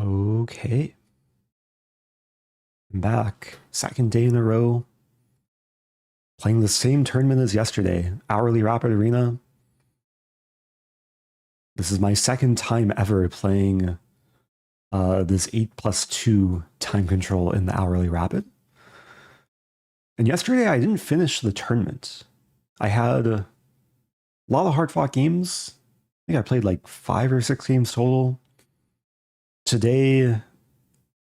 Okay. I'm back. Second day in a row. Playing the same tournament as yesterday. Hourly Rapid Arena. This is my second time ever playing this 8+2 time control in the Hourly Rapid. And yesterday I didn't finish the tournament. I had a lot of hard-fought games. I think I played like 5 or 6 games total. Today,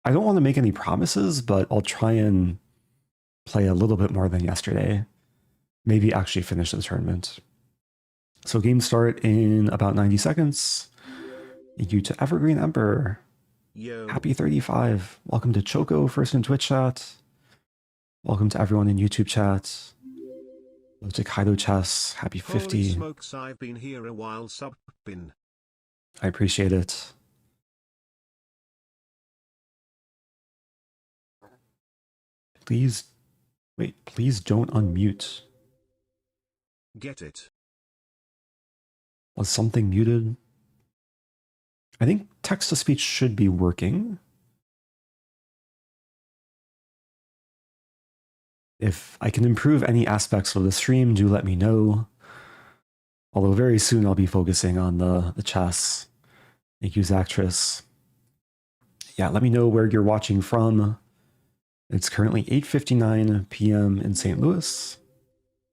I don't want to make any promises, but I'll try and play a little bit more than yesterday. Maybe actually finish the tournament. So game start in about 90 seconds. Thank you to Evergreen Emperor. Yo. Happy 35. Welcome to Choco, first in Twitch chat. Welcome to everyone in YouTube chat. Hello to Kaido Chess. Happy 50. Holy smokes, I've been here a while, subbing. I appreciate it. Please, wait, please don't unmute. Get it. Was something muted? I think text-to-speech should be working. If I can improve any aspects of the stream, do let me know. Although very soon I'll be focusing on the chess. Thank you, Zactress. Yeah, let me know where you're watching from. It's currently 8:59 p.m. in St. Louis.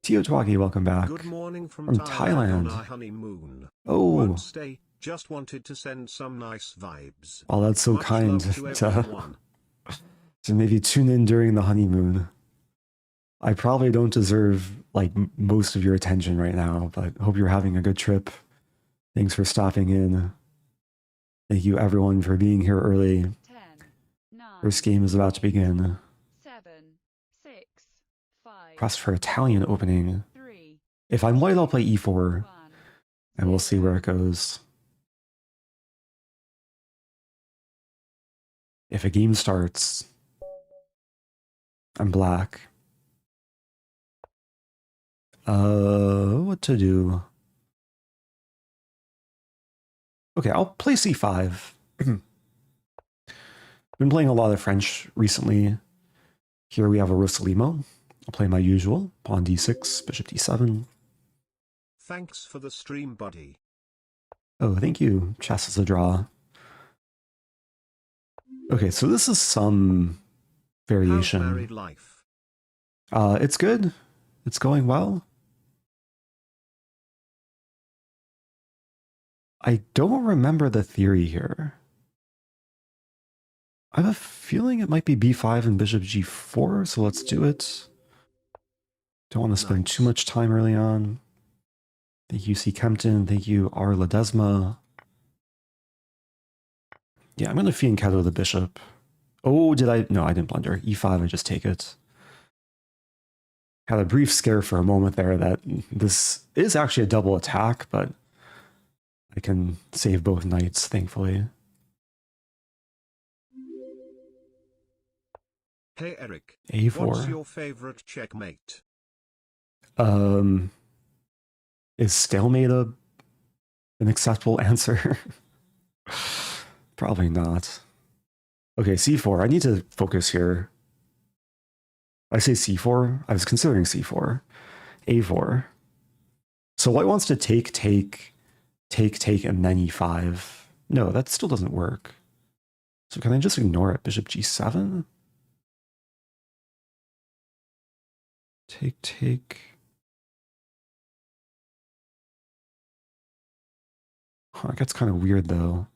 Tio Twagi, welcome back. Good morning from Thailand. on our honeymoon. Oh. Won't stay, just wanted to send some nice vibes. Oh, that's so Much kind to maybe tune in during the honeymoon. I probably don't deserve like most of your attention right now, but hope you're having a good trip. Thanks for stopping in. Thank you everyone for being here early. 10, 9, First game is about to begin. 7, 6, 5, Press for Italian opening. 3, If I'm white, I'll play e4, 1, and we'll see where it goes. If a game starts, I'm black. What to do? Okay, I'll play c5. Been playing a lot of French recently. Here we have a Rossolimo. I'll play my usual. Pawn d6, bishop d7. Thanks for the stream, buddy. Oh, thank you. Chess is a draw. Okay, so this is some variation. How's married life? It's good. It's going well. I don't remember the theory here. I have a feeling it might be b5 and bishop g4, so let's do it. Don't want to spend too much time early on. Thank you, C. Kempton. Thank you, R. Ledesma. Yeah, I'm going to fianchetto the bishop. Oh, did I? No, I didn't blunder. e5, I just take it. Had a brief scare for a moment there that this is actually a double attack, but I can save both knights, thankfully. Hey Eric, a4. What's your favorite checkmate? Is stalemate an acceptable answer? Probably not. Okay, c4. I need to focus here. I say c4. I was considering c4. a4. So white wants to take, and then e5. No, that still doesn't work. So can I just ignore it? Bishop g7? Take. Huh, it gets kind of weird though.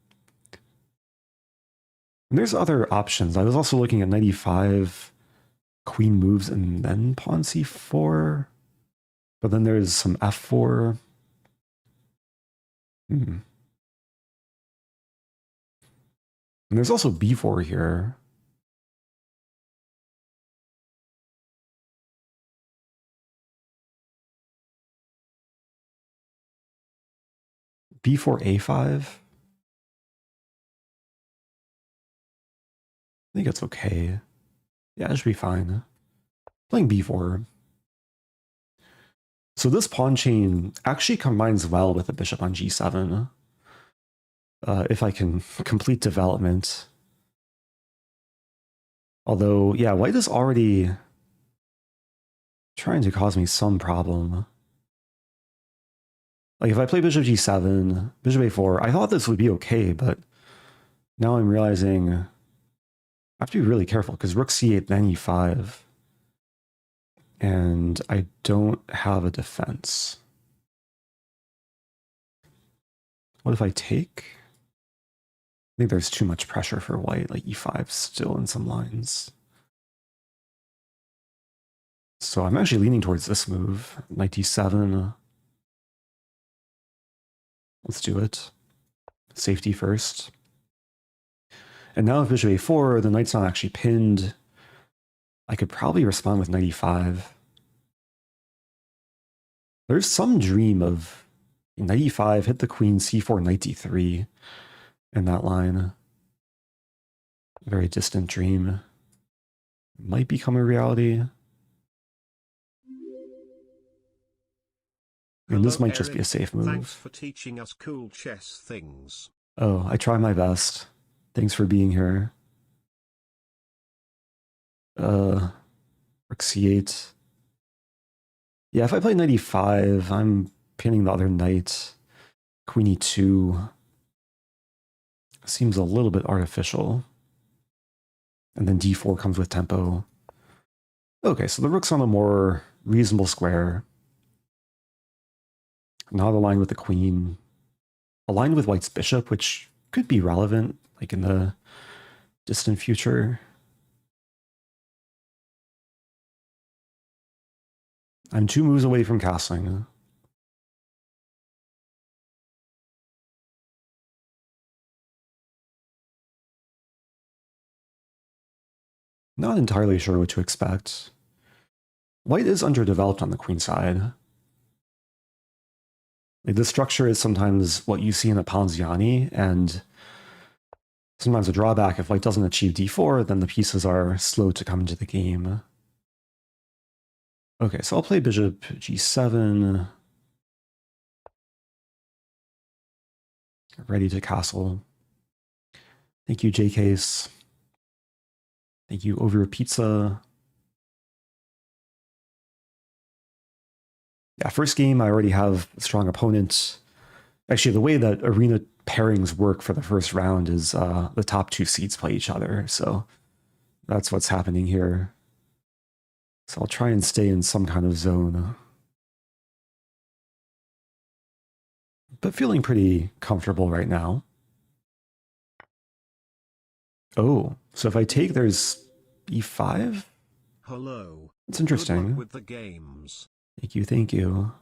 And there's other options. I was also looking at knight e5, queen moves, and then pawn c4. But then there's some f4. And there's also b4 here. b4 a5. I think it's okay. Yeah, it should be fine. Playing b4. So this pawn chain actually combines well with the bishop on g7. if I can complete development. Although, yeah, white is already trying to cause me some problem. Like if I play bishop g7, bishop a4, I thought this would be okay, but now I'm realizing I have to be really careful because rook c8, then e5. And I don't have a defense. What if I take? I think there's too much pressure for white, like e5 still in some lines. So I'm actually leaning towards this move, knight d7. Let's do it. Safety first. And now if bishop a4, the knight's not actually pinned. I could probably respond with knight e5. There's some dream of knight e5, hit the queen, c4, knight d3 in that line. Very distant dream. Might become a reality. And this might just be a safe move. Thanks for teaching us cool chess things. Oh, I try my best. Thanks for being here. Rook c8. Yeah, if I play knight e5, I'm pinning the other knight. Queen e2 seems a little bit artificial. And then d4 comes with tempo. Okay, so the rook's on a more reasonable square. Not aligned with the queen. Aligned with white's bishop, which could be relevant, like in the distant future. I'm 2 moves away from castling. Not entirely sure what to expect. White is underdeveloped on the queen side. Like, this structure is sometimes what you see in a Ponziani, and sometimes a drawback. If white doesn't achieve d4, then the pieces are slow to come into the game. Okay, so I'll play bishop g7. Ready to castle. Thank you, J-Case. Thank you, Over Pizza. Yeah, first game, I already have a strong opponent. Actually, the way that arena pairings work for the first round is the top 2 seeds play each other. So that's what's happening here. So I'll try and stay in some kind of zone. But feeling pretty comfortable right now. Oh, so if I take, there's e5? Hello. It's interesting. Good luck with the games. Thank you, thank you.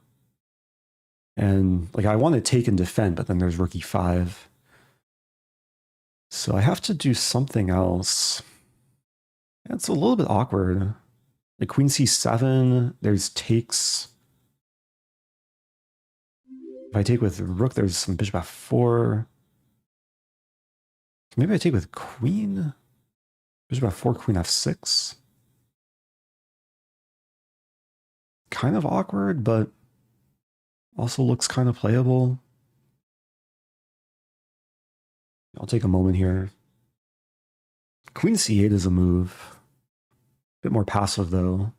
And like I want to take and defend, but then there's rook e5. So I have to do something else. It's a little bit awkward. Like queen c7, there's takes. If I take with rook, there's some bishop f4. Maybe I take with queen. Bishop f4, queen f6. Kind of awkward, but also looks kind of playable. I'll take a moment here. Queen c8 is a move. Bit more passive though.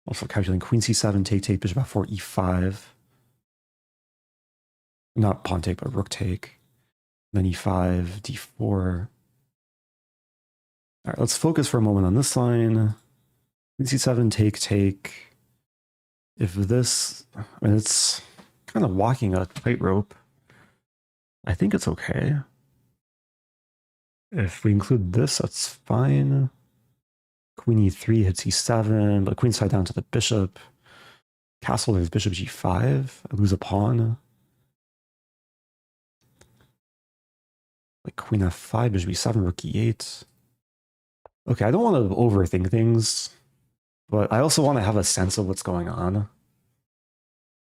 Also calculating queen c7, take, bishop f4, e5. Not pawn take, but rook take. Then e5, d4. All right, let's focus for a moment on this line. Queen c7, take. If this, I mean, it's kind of walking a tightrope. I think it's okay. If we include this, that's fine. Queen e3 hits e7, but queen side down to the bishop. Castle, there's bishop g5. I lose a pawn. Like queen f5, bishop e7, rook e8. Okay, I don't want to overthink things, but I also want to have a sense of what's going on.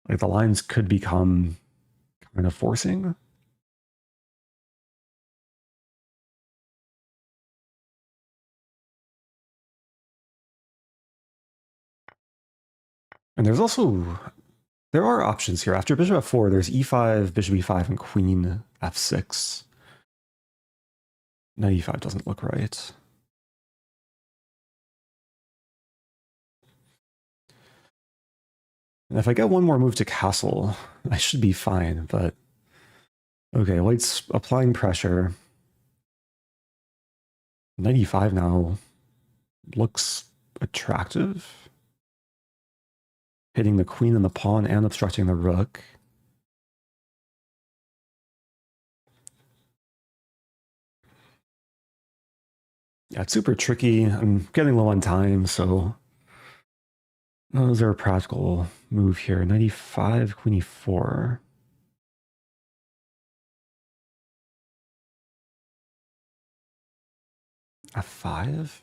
Like the lines could become kind of forcing. And there's also There are options here. After bishop f4, there's e5, bishop e5, and queen f6. Knight e5 doesn't look right. And if I get one more move to castle, I should be fine, but... Okay, white's applying pressure. Knight e5 now looks attractive. Hitting the queen and the pawn and obstructing the rook. Yeah, it's super tricky. I'm getting low on time, so... Oh, is there a practical move here? Knight e5, queen e4. f5?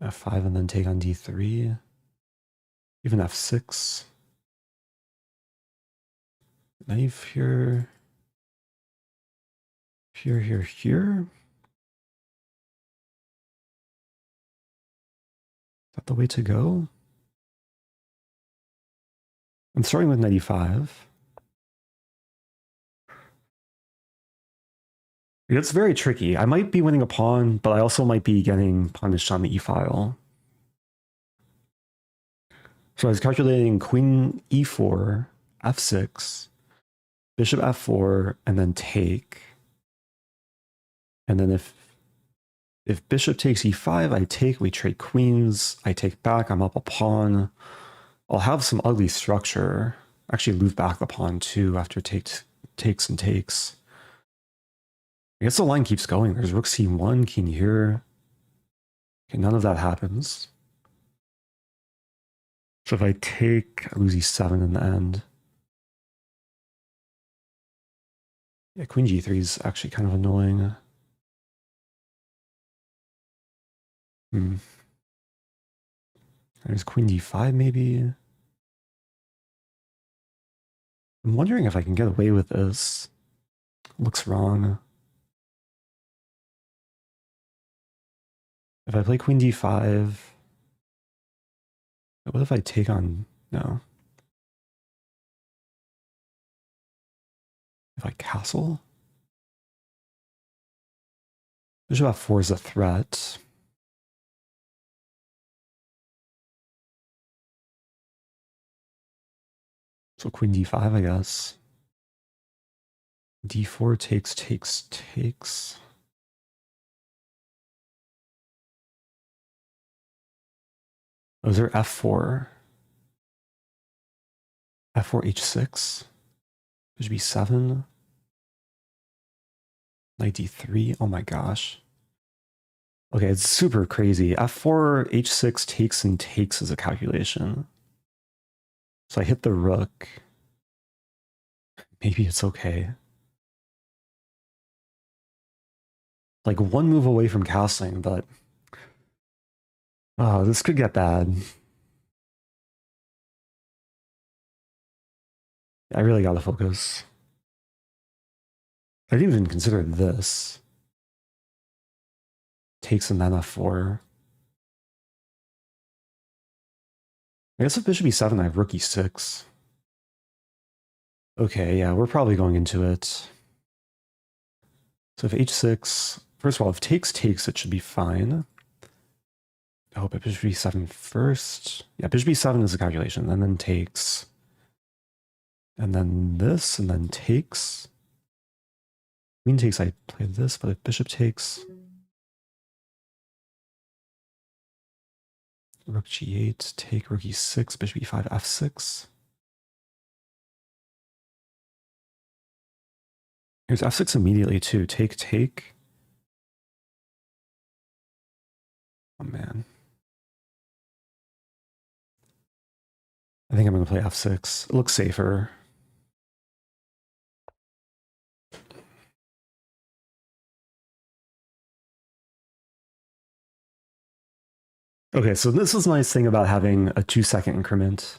f5 and then take on d3. Even f6. Knife here. Here. Is that the way to go? I'm starting with knight e5. It's very tricky. I might be winning a pawn, but I also might be getting punished on the e-file. So I was calculating queen e4, f6, bishop f4, and then take. And then if bishop takes e5, I take, we trade queens, I take back, I'm up a pawn. I'll have some ugly structure. Actually move back the pawn too after takes and takes. I guess the line keeps going. There's rook c1, king here. Okay, none of that happens. So if I take, I lose e7 in the end. Yeah, queen g3 is actually kind of annoying. There's queen d5 maybe. I'm wondering if I can get away with this. Looks wrong. If I play queen d5, what if I take on, no. If I castle? Bishop f4 is a threat. So queen d5, I guess. d4 takes. Oh, is there f4? f4 h6? Bishop e7? Knight d3? Oh my gosh. Okay, it's super crazy. f4, h6 takes and takes as a calculation. So I hit the rook. Maybe it's okay. Like one move away from castling, but... Oh, this could get bad. I really gotta focus. I didn't even consider this. Takes and then f4. I guess if bishop e7, I have rook e6. Okay, yeah, we're probably going into it. So if h6, first of all, if takes, it should be fine. Oh, but bishop e7 first. Yeah, bishop e7 is a calculation, and then takes. And then this, and then takes. Queen takes, I play this, but if bishop takes... Rook g8, take rook e6, bishop e5, f6. Here's f6 immediately too. Take. Oh man. I think I'm going to play f6. It looks safer. Okay, so this is the nice thing about having a 2-second increment.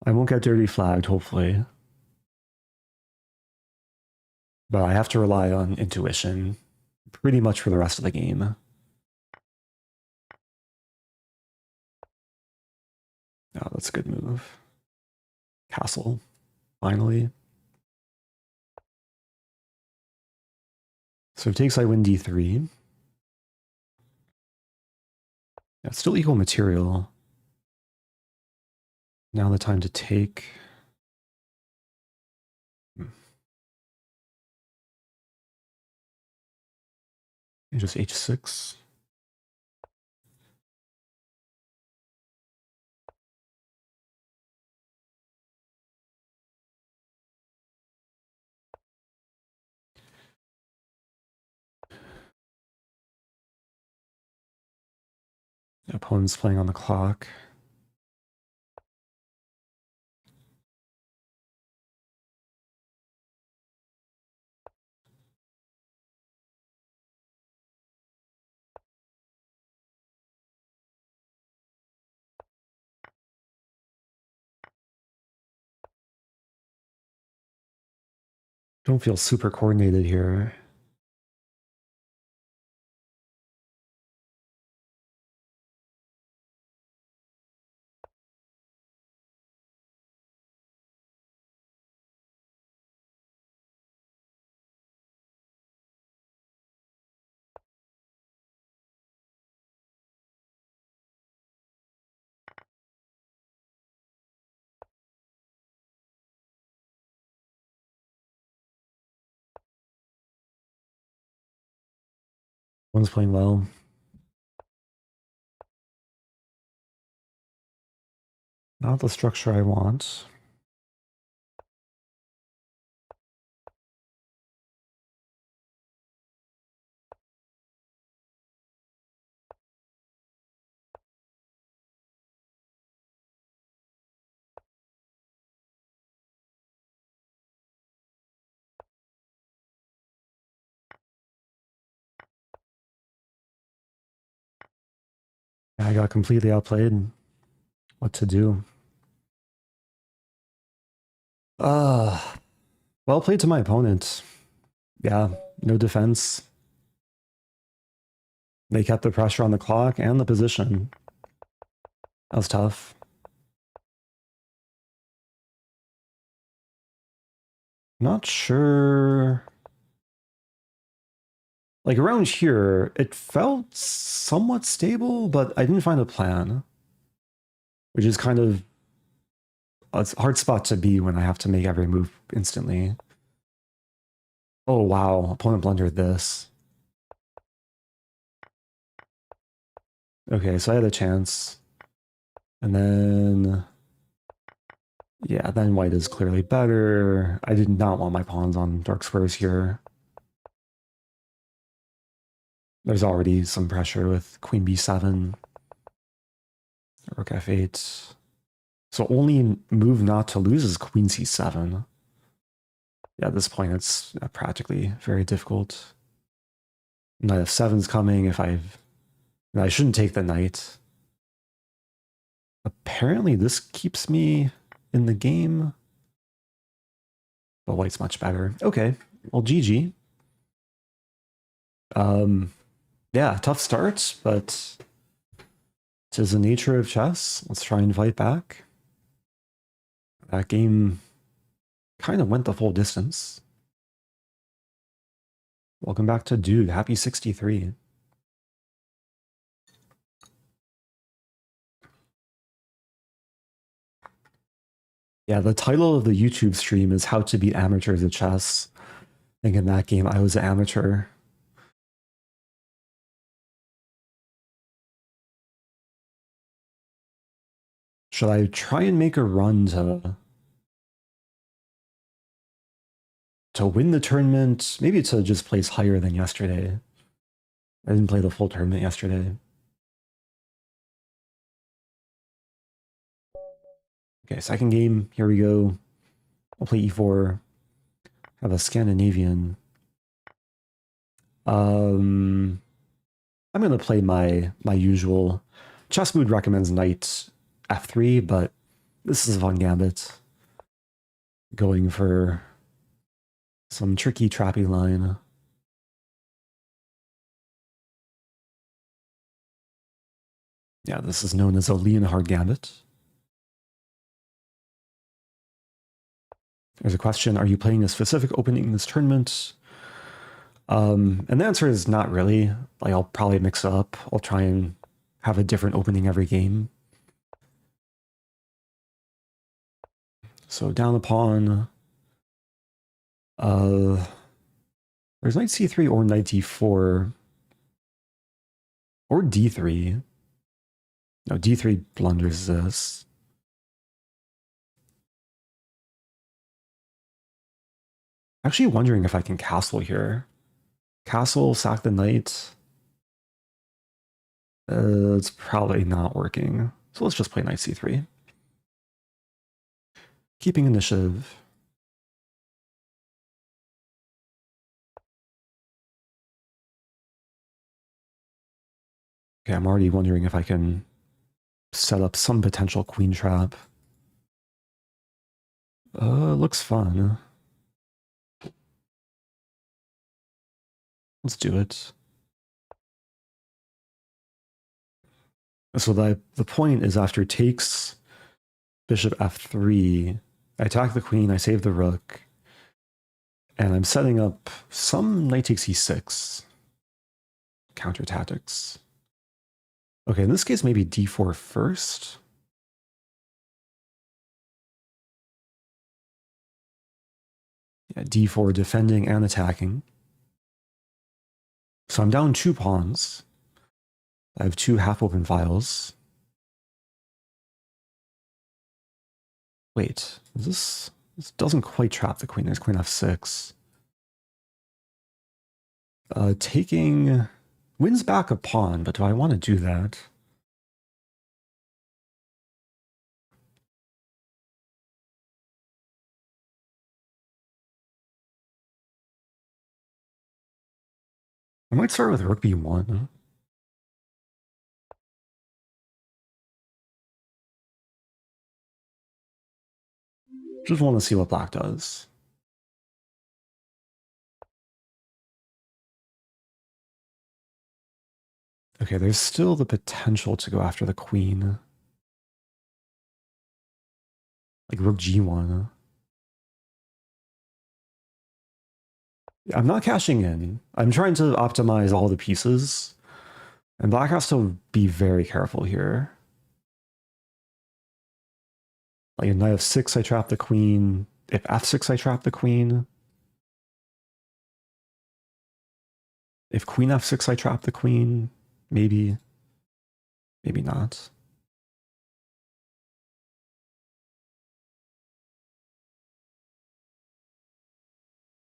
I won't get dirty flagged, hopefully. But I have to rely on intuition pretty much for the rest of the game. Oh, that's a good move. Castle, finally. So if it takes, I win d3. Yeah, it's still equal material. Now the time to take. Just h6. Opponent's playing on the clock. Don't feel super coordinated here. One's playing well. Not the structure I want. I got completely outplayed. What to do? Well played to my opponent. Yeah, no defense. They kept the pressure on the clock and the position. That was tough. Not sure. Like around here, it felt somewhat stable, but I didn't find a plan. Which is kind of a hard spot to be when I have to make every move instantly. Oh wow, opponent blundered this. Okay, so I had a chance. And then... yeah, then white is clearly better. I did not want my pawns on dark squares here. There's already some pressure with queen b7. Rook f8. So only move not to lose is queen c7. Yeah, at this point it's practically very difficult. Knight f7's coming if I've... I shouldn't take the knight. Apparently this keeps me in the game. But white's much better. Okay, well GG. Yeah, tough start, but 'tis the nature of chess. Let's try and fight back. That game kind of went the full distance. Welcome back to Dude. Happy 63. Yeah, the title of the YouTube stream is How to Beat Amateurs at Chess. I think in that game I was an amateur. Should I try and make a run to win the tournament? Maybe to just place higher than yesterday. I didn't play the full tournament yesterday. Okay, second game. Here we go. I'll play e4. Have a Scandinavian. I'm gonna play my usual. Chess Mood recommends knight f3, but this is a fun gambit. Going for some tricky trappy line. Yeah, this is known as a Leonhardt gambit. There's a question, are you playing a specific opening in this tournament? And the answer is not really. Like, I'll probably mix it up. I'll try and have a different opening every game. So down the pawn. There's knight c3 or knight d4. Or d3. No, d3 blunders this. Actually wondering if I can castle here. Castle, sack the knight. It's probably not working. So let's just play knight c3. Keeping initiative. Okay, I'm already wondering if I can set up some potential queen trap. Looks fun. Let's do it. So the point is after takes bishop f3, I attack the queen, I save the rook, and I'm setting up some knight takes e6 counter tactics. Okay, in this case, maybe d4 first. Yeah, d4 defending and attacking. So I'm down 2 pawns. I have 2 half-open files. Wait, this doesn't quite trap the queen. There's queen f6. Taking wins back a pawn, but do I want to do that? I might start with rook b1. Just want to see what black does. Okay, there's still the potential to go after the queen. Like rook g1. I'm not cashing in. I'm trying to optimize all the pieces. And black has to be very careful here. Like if knight f6, I trap the queen. If f6, I trap the queen. If queen f6, I trap the queen. Maybe. Maybe not.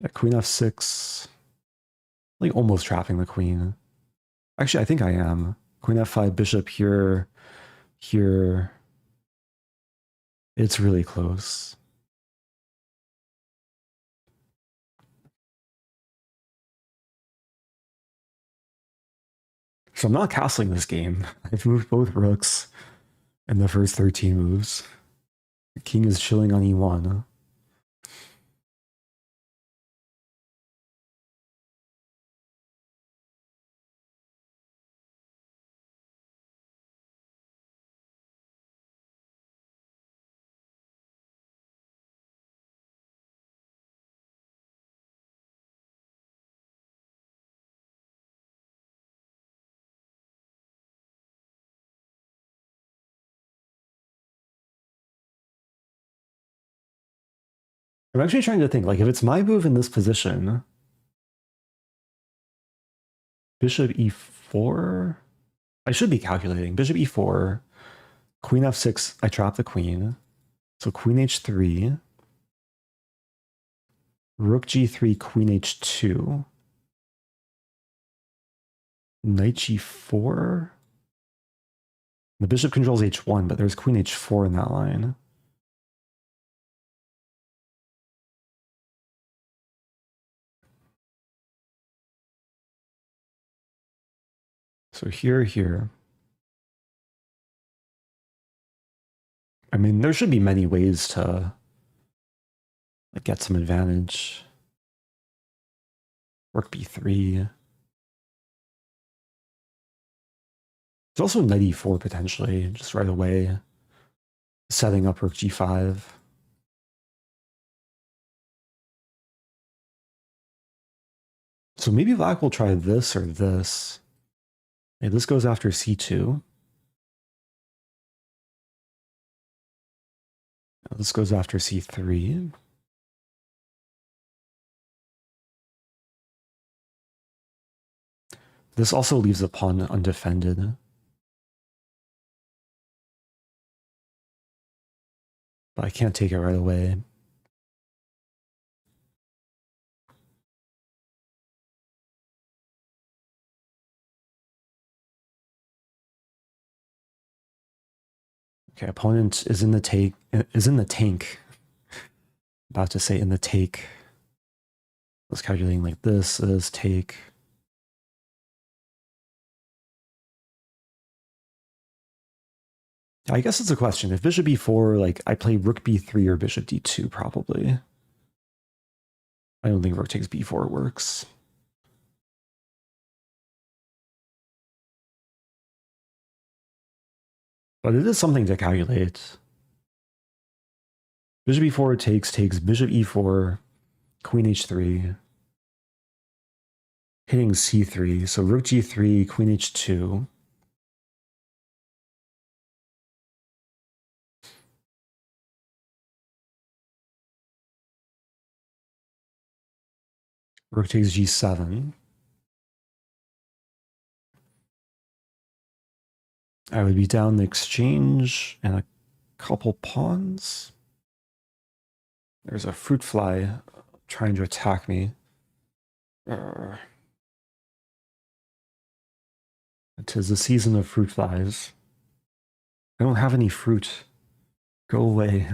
Yeah, queen f6. Like almost trapping the queen. Actually, I think I am. Queen f5, bishop here. Here. It's really close. So I'm not castling this game. I've moved both rooks in the first 13 moves. The king is chilling on e1. I'm actually trying to think, like, if it's my move in this position, bishop e4, I should be calculating. Bishop e4, queen f6, I trap the queen. So queen h3, rook g3, queen h2, knight g4. The bishop controls h1, but there's queen h4 in that line. So here. I mean, there should be many ways to like, get some advantage. Rook b3. There's also knight e4 potentially, just right away. Setting up rook g5. So maybe Black will try this or this. Hey, this goes after c2. This goes after c3. This also leaves the pawn undefended. But I can't take it right away. Okay, opponent is in the tank. About to say in the take. I was calculating like this is take. I guess it's a question. If bishop e4, like I play rook b3 or bishop d2 probably. I don't think rook takes b4 works. But it is something to calculate. Bishop e4 takes bishop e4, queen h3, hitting c3. So rook g3, queen h2. Rook takes g7. I would be down the exchange and a couple pawns. There's a fruit fly trying to attack me. It is the season of fruit flies. I don't have any fruit. Go away.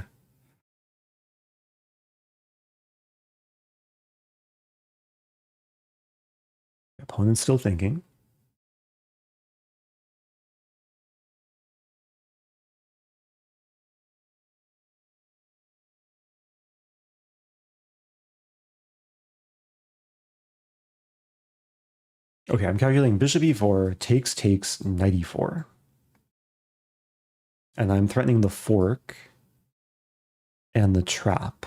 Opponent's still thinking. Okay, I'm calculating bishop e4, takes, knight e4. And I'm threatening the fork and the trap.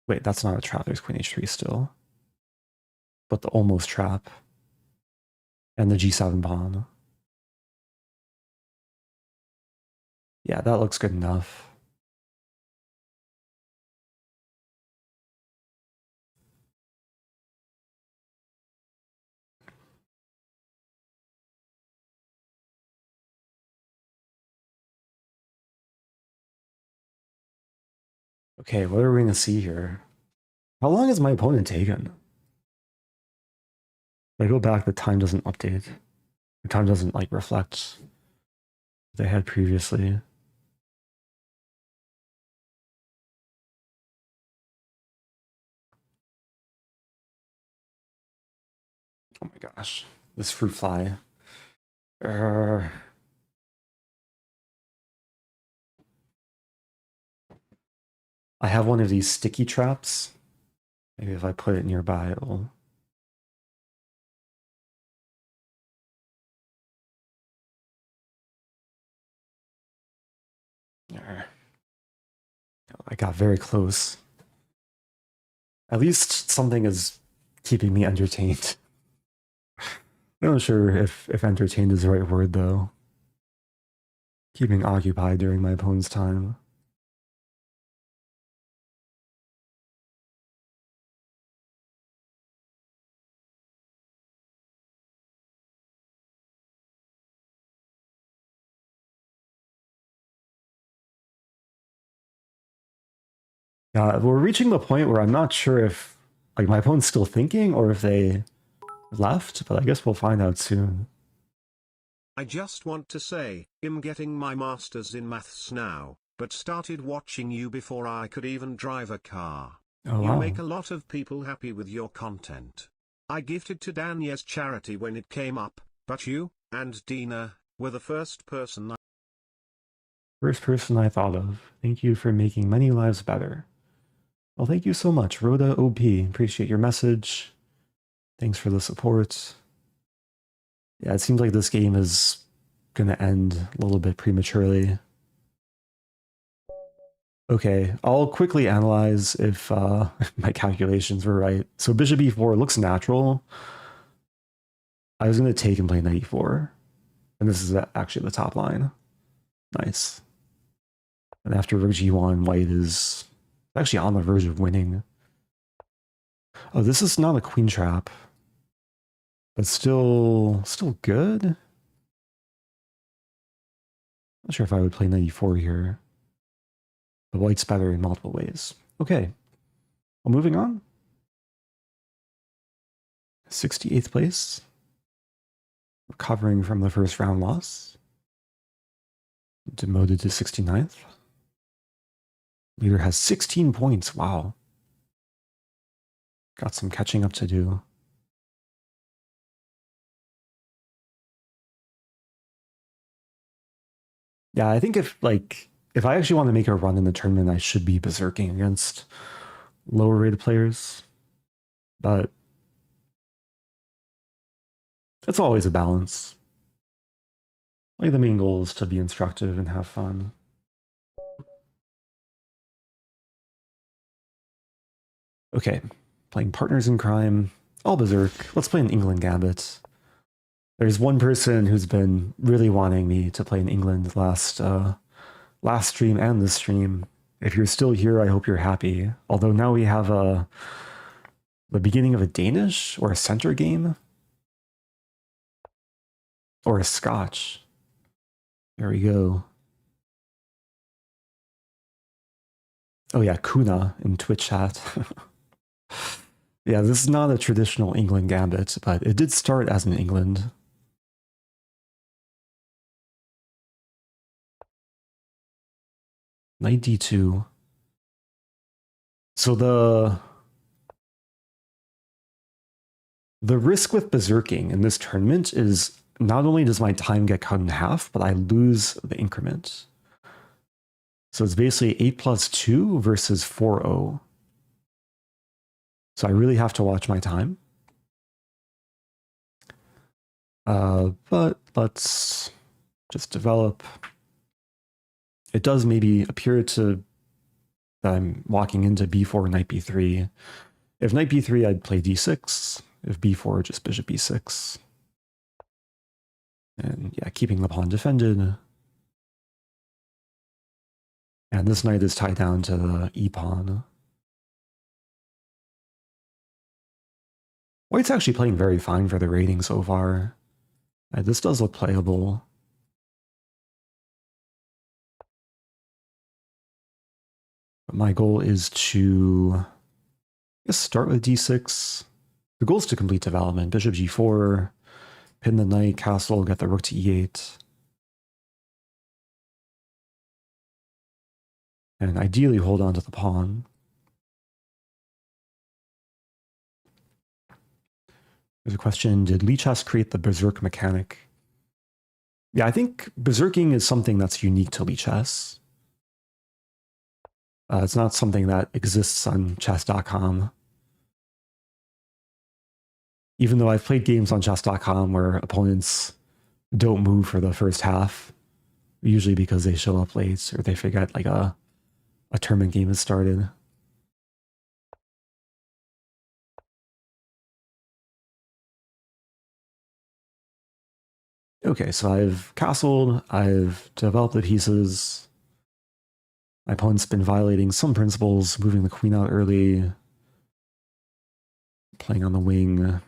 Wait, that's not a trap. There's queen h3 still. But the almost trap. And the g7 pawn. Yeah, that looks good enough. Okay, what are we going to see here? How long has my opponent taken? If I go back, the time doesn't update. The time doesn't like reflect what they had previously. Oh my gosh, this fruit fly. I have one of these sticky traps. Maybe if I put it nearby, it'll... I got very close. At least something is keeping me entertained. I'm not sure if entertained is the right word, though. Keeping occupied during my opponent's time. We're reaching the point where I'm not sure if like my opponent's still thinking or if they left, but I guess we'll find out soon. I just want to say, I'm getting my master's in maths now, but started watching you before I could even drive a car. Oh, You wow. make a lot of people happy with your content. I gifted to Danya's charity when it came up, but you, and Dina, were the first person I thought of. Thank you for making many lives better. Well, thank you so much, Rhoda OP. Appreciate your message. Thanks for the support. Yeah, it seems like this game is going to end a little bit prematurely. Okay, I'll quickly analyze if my calculations were right. So bishop e4 looks natural. I was going to take and play knight e4. And this is actually the top line. Nice. And after rook g1, white is actually on the verge of winning. Oh, this is not a queen trap. But still good? Not sure if I would play knight e4 here. But white's better in multiple ways. Okay. Well, moving on. 68th place. Recovering from the first round loss. Demoted to 69th. Leader has 16 points. Wow. Got some catching up to do. Yeah, I think if I actually want to make a run in the tournament, I should be berserking against lower rated players. But it's always a balance. Like the main goal is to be instructive and have fun. Okay, playing Partners in Crime. All berserk. Let's play an England Gambit. There's one person who's been really wanting me to play in England last stream and this stream. If you're still here, I hope you're happy. Although now we have the beginning of a Danish or a center game. Or a Scotch. There we go. Oh yeah, Kuna in Twitch chat. Yeah, this is not a traditional England Gambit, but it did start as an England. Knight d2. So the risk with berserking in this tournament is not only does my time get cut in half, but I lose the increment. So it's basically 8+2 versus 4-0. So I really have to watch my time. But let's just develop. It does maybe appear that I'm walking into b4, knight b3. If knight b3, I'd play d6. If b4, just bishop b6. And yeah, keeping the pawn defended. And this knight is tied down to the e-pawn. White's actually playing very fine for the rating so far. This does look playable. But my goal is to start with d6. The goal is to complete development. Bishop g4, pin the knight, castle, get the rook to e8. And ideally hold on to the pawn. There's a question, did Lichess create the berserk mechanic? Yeah, I think berserking is something that's unique to Lichess. It's not something that exists on chess.com. Even though I've played games on chess.com where opponents don't move for the first half, usually because they show up late or they forget like a tournament game has started. Okay, so I've castled, I've developed the pieces. My opponent's been violating some principles, moving the queen out early, playing on the wing.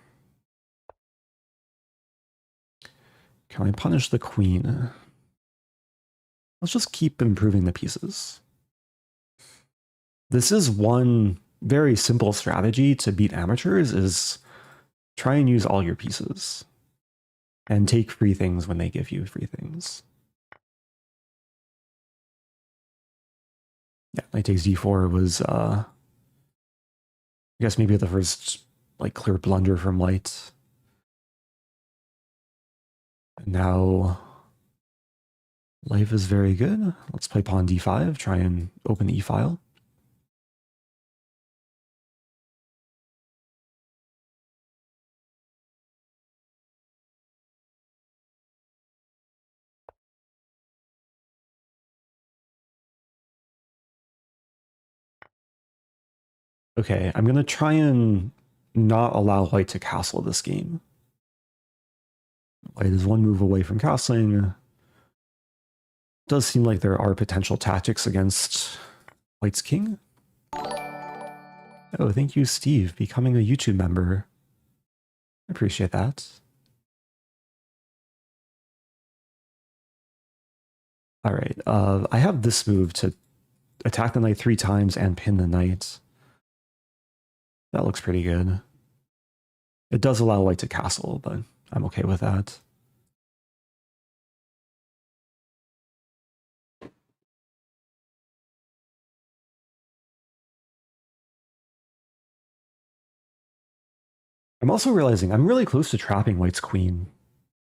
Can I punish the queen? Let's just keep improving the pieces. This is one very simple strategy to beat amateurs, is try and use all your pieces. And take free things when they give you free things. Yeah, knight takes d4 was, I guess maybe the first like clear blunder from white. And now life is very good. Let's play pawn d5, try and open the e-file. Okay, I'm going to try and not allow white to castle this game. White is one move away from castling. Does seem like there are potential tactics against white's king. Oh, thank you, Steve, becoming a YouTube member. I appreciate that. All right, I have this move to attack the knight 3 times and pin the knight. That looks pretty good. It does allow white to castle, but I'm okay with that. I'm also realizing I'm really close to trapping white's queen.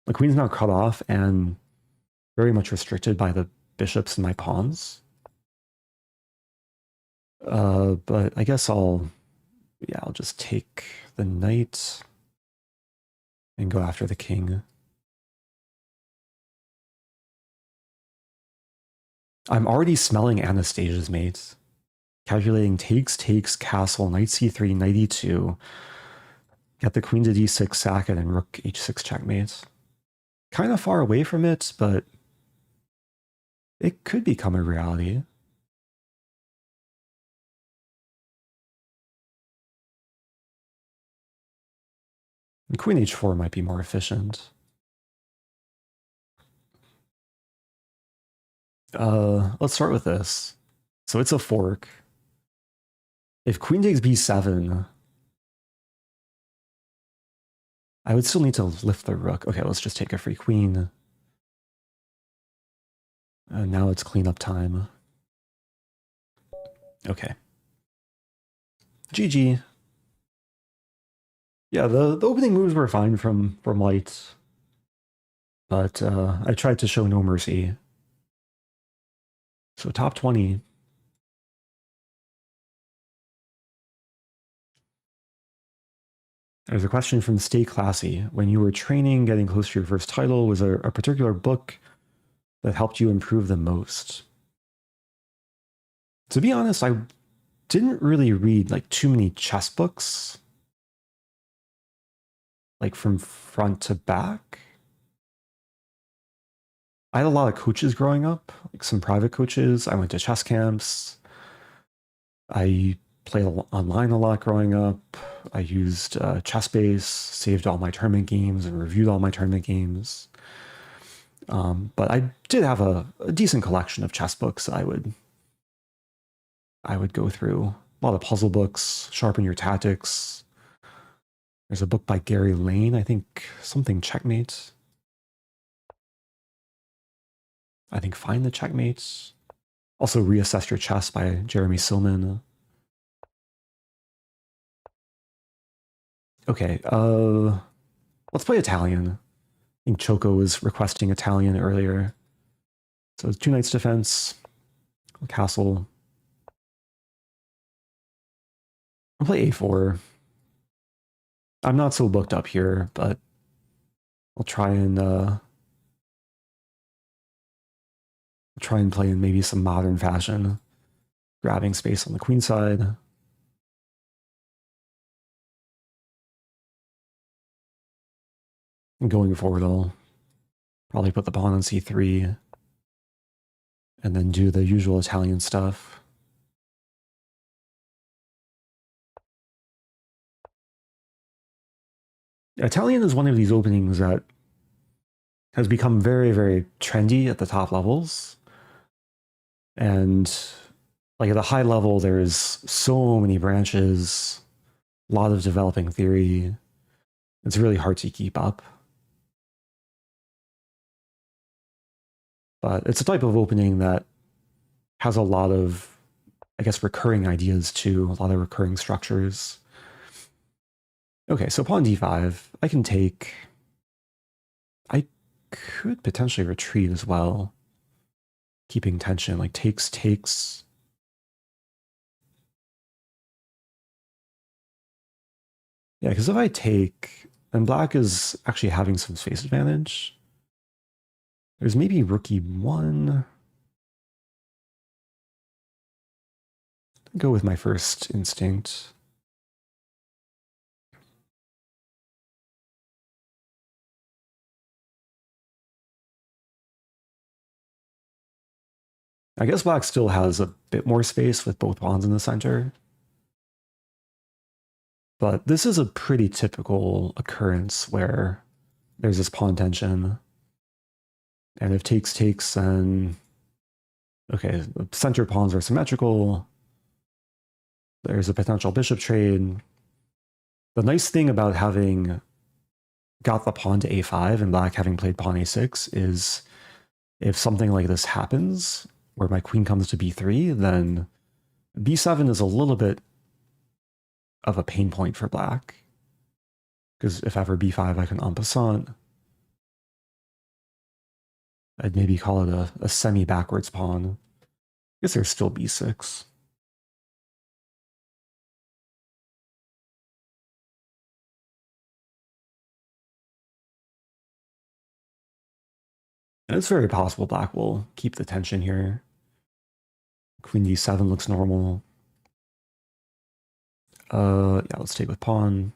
The queen's now cut off and very much restricted by the bishops and my pawns. But I guess I'll just take the knight and go after the king. I'm already smelling Anastasia's mate. Calculating takes, castle, knight c3, knight e2. Get the queen to d6, sack it, and rook h6 checkmate. Kind of far away from it, but it could become a reality. And queen h4 might be more efficient. Let's start with this. So it's a fork. If queen takes b7, I would still need to lift the rook. Okay, let's just take a free queen. And now it's cleanup time. Okay. GG. Yeah, the opening moves were fine from white, but I tried to show no mercy. So top 20. There's a question from Stay Classy. When you were training, getting close to your first title, was there a particular book that helped you improve the most? To be honest, I didn't really read like too many chess books, like from front to back. I had a lot of coaches growing up, like some private coaches. I went to chess camps. I played online a lot growing up. I used ChessBase, saved all my tournament games and reviewed all my tournament games. But I did have a decent collection of chess books I would go through. A lot of puzzle books, Sharpen Your Tactics. There's a book by Gary Lane, I think something Checkmate. I think Find the Checkmates. Also Reassess Your Chess by Jeremy Silman. Okay, let's play Italian. I think Choco was requesting Italian earlier. So it's 2 knights defense, castle. I'll play a4. I'm not so booked up here, but I'll try and play in maybe some modern fashion, grabbing space on the queen side. And going forward, I'll probably put the pawn on c3 and then do the usual Italian stuff. Italian is one of these openings that has become very, very trendy at the top levels. And like at a high level, there's so many branches, a lot of developing theory. It's really hard to keep up. But it's a type of opening that has a lot of, I guess, recurring ideas too, a lot of recurring structures. Okay, so pawn d5, I can take. I could potentially retreat as well, keeping tension, like takes. Yeah, because if I take, then black is actually having some space advantage. There's maybe rook e1. Go with my first instinct. I guess black still has a bit more space with both pawns in the center. But this is a pretty typical occurrence where there's this pawn tension. And if takes, then... Okay, the center pawns are symmetrical. There's a potential bishop trade. The nice thing about having got the pawn to a5 and black having played pawn a6 is if something like this happens, where my queen comes to b3, then b7 is a little bit of a pain point for black. Because if ever b5, I can en passant. I'd maybe call it a semi-backwards pawn. I guess there's still b6. And it's very possible black will keep the tension here. Queen d7 looks normal. Yeah, let's take with pawn.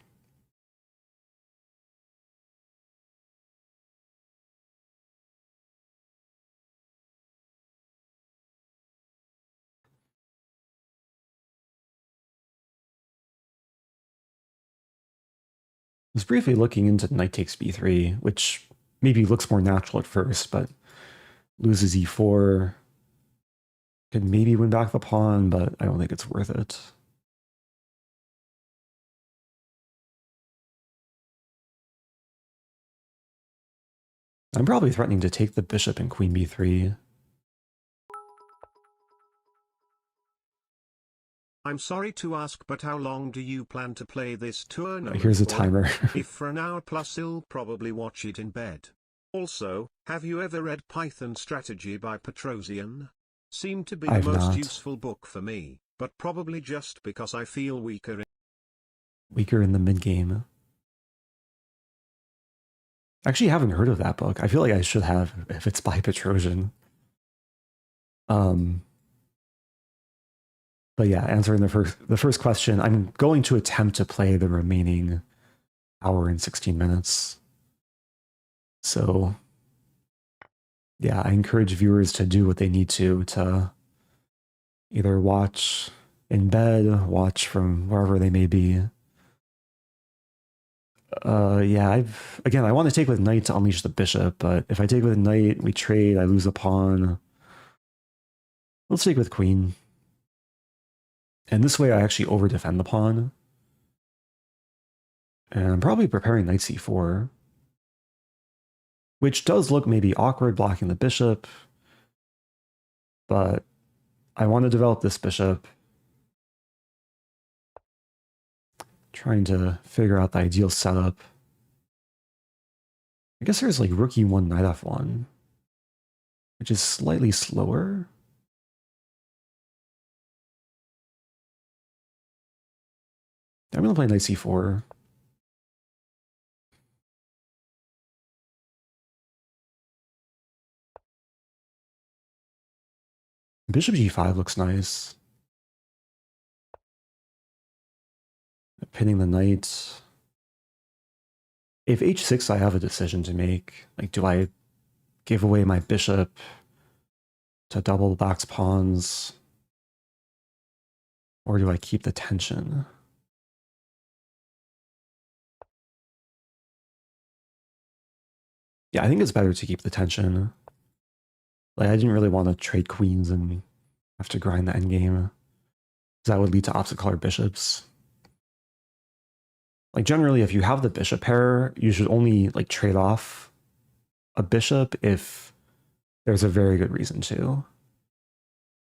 I was briefly looking into knight takes b3, which maybe looks more natural at first, but loses e4. Could maybe win back the pawn, but I don't think it's worth it. I'm probably threatening to take the bishop and queen b3. I'm sorry to ask, but how long do you plan to play this tournament? Here's a for? timer. If for an hour plus, you'll probably watch it in bed. Also, have you ever read Python Strategy by Petrosian? Seemed to be the most useful book for me, but probably just because I feel weaker in the mid-game. Actually, haven't heard of that book. I feel like I should have if it's by Petrosian. But yeah, answering the first question, I'm going to attempt to play the remaining hour and 16 minutes. So yeah, I encourage viewers to do what they need to either watch in bed, watch from wherever they may be. Yeah, I want to take with knight to unleash the bishop, but if I take with knight, we trade, I lose a pawn. Let's take with queen. And this way I actually over-defend the pawn. And I'm probably preparing knight c4. Which does look maybe awkward blocking the bishop. But I want to develop this bishop. Trying to figure out the ideal setup. I guess there's like rook e1, knight f1. Which is slightly slower. I'm going to play knight c4. Bishop g5 looks nice. Pinning the knight. If h6, I have a decision to make. Like, do I give away my bishop to double black's pawns? Or do I keep the tension? Yeah, I think it's better to keep the tension. Like, I didn't really want to trade queens and have to grind the endgame. Because that would lead to opposite color bishops. Like, generally, if you have the bishop pair, you should only, like, trade off a bishop if there's a very good reason to.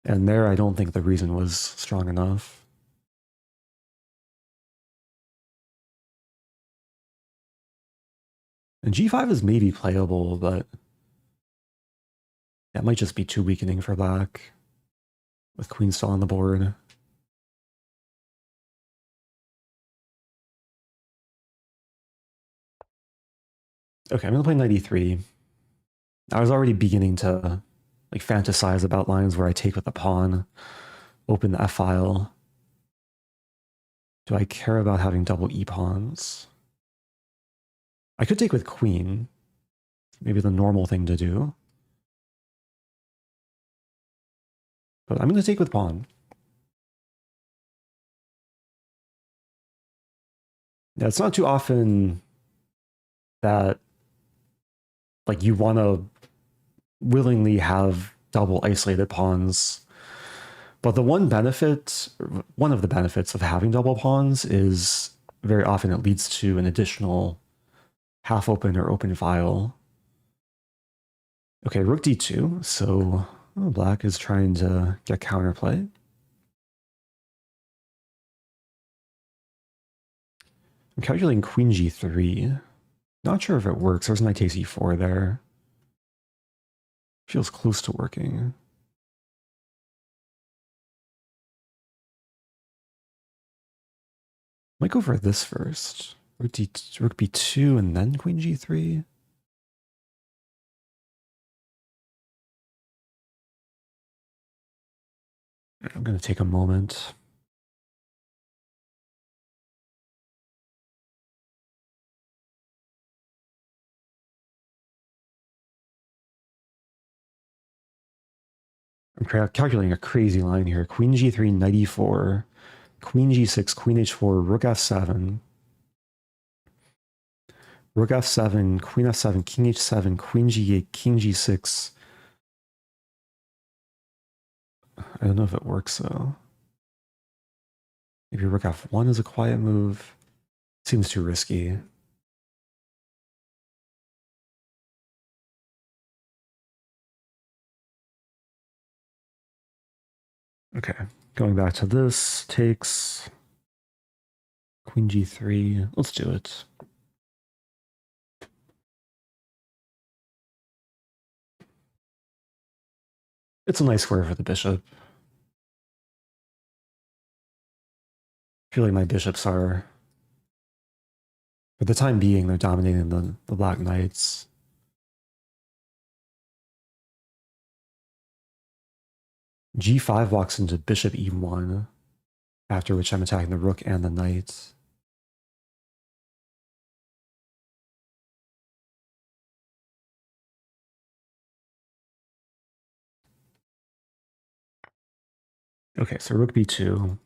And there, I don't think the reason was strong enough. And g5 is maybe playable, but that might just be too weakening for black, with queen still on the board. Okay, I'm going to play knight e3. I was already beginning to like fantasize about lines where I take with the pawn, open the f-file. Do I care about having double e-pawns? I could take with queen. Maybe the normal thing to do. But I'm going to take with pawn. Yeah, it's not too often that like you want to willingly have double isolated pawns. But the one of the benefits of having double pawns is very often it leads to an additional half open or open file. Okay, rook d2, so black is trying to get counterplay. I'm calculating queen g3. Not sure if it works. There's knight takes e4 there. Feels close to working. Might go for this first. Rook b2 and then queen g3. I'm going to take a moment. I'm calculating a crazy line here. Queen g3, knight e4, queen g6, queen h4, rook f7, rook f7, queen f7, king h7, queen g8, king g6. I don't know if it works though. Maybe rook f1 is a quiet move. Seems too risky. Okay, going back to this, takes queen g3. Let's do it. It's a nice square for the bishop. I feel like my bishops are, for the time being, they're dominating the black knights. g5 walks into bishop e1, after which I'm attacking the rook and the knight. Okay, so rook b2.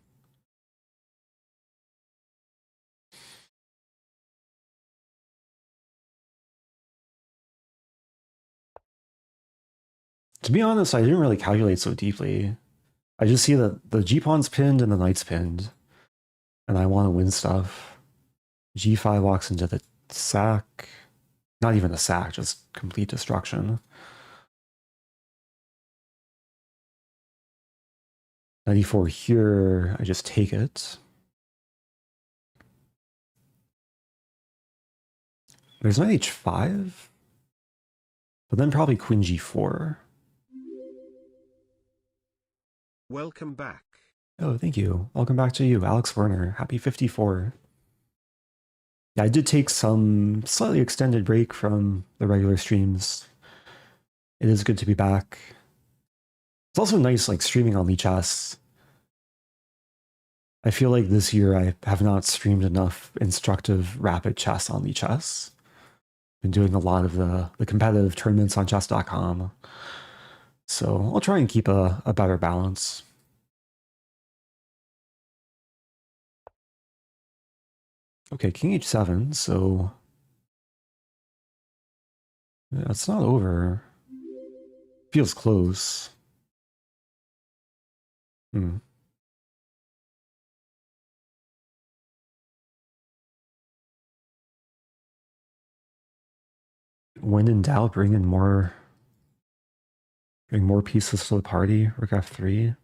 To be honest, I didn't really calculate so deeply. I just see that the g-pawn's pinned and the knight's pinned, and I want to win stuff. g5 walks into the sack. Not even a sack, just complete destruction. Knight e4 here, I just take it. There's knight h5, but then probably queen g4. Welcome back. Oh, thank you. Welcome back to you, Alex Werner. Happy 54. Yeah, I did take some slightly extended break from the regular streams. It is good to be back. It's also nice, like, streaming on Chess. I feel like this year I have not streamed enough instructive rapid chess on Chess. Been doing a lot of the competitive tournaments on chess.com. So I'll try and keep a better balance. Okay, king h7, so yeah, it's not over. Feels close. Hmm. When in doubt, bring more pieces to the party. Rook f3.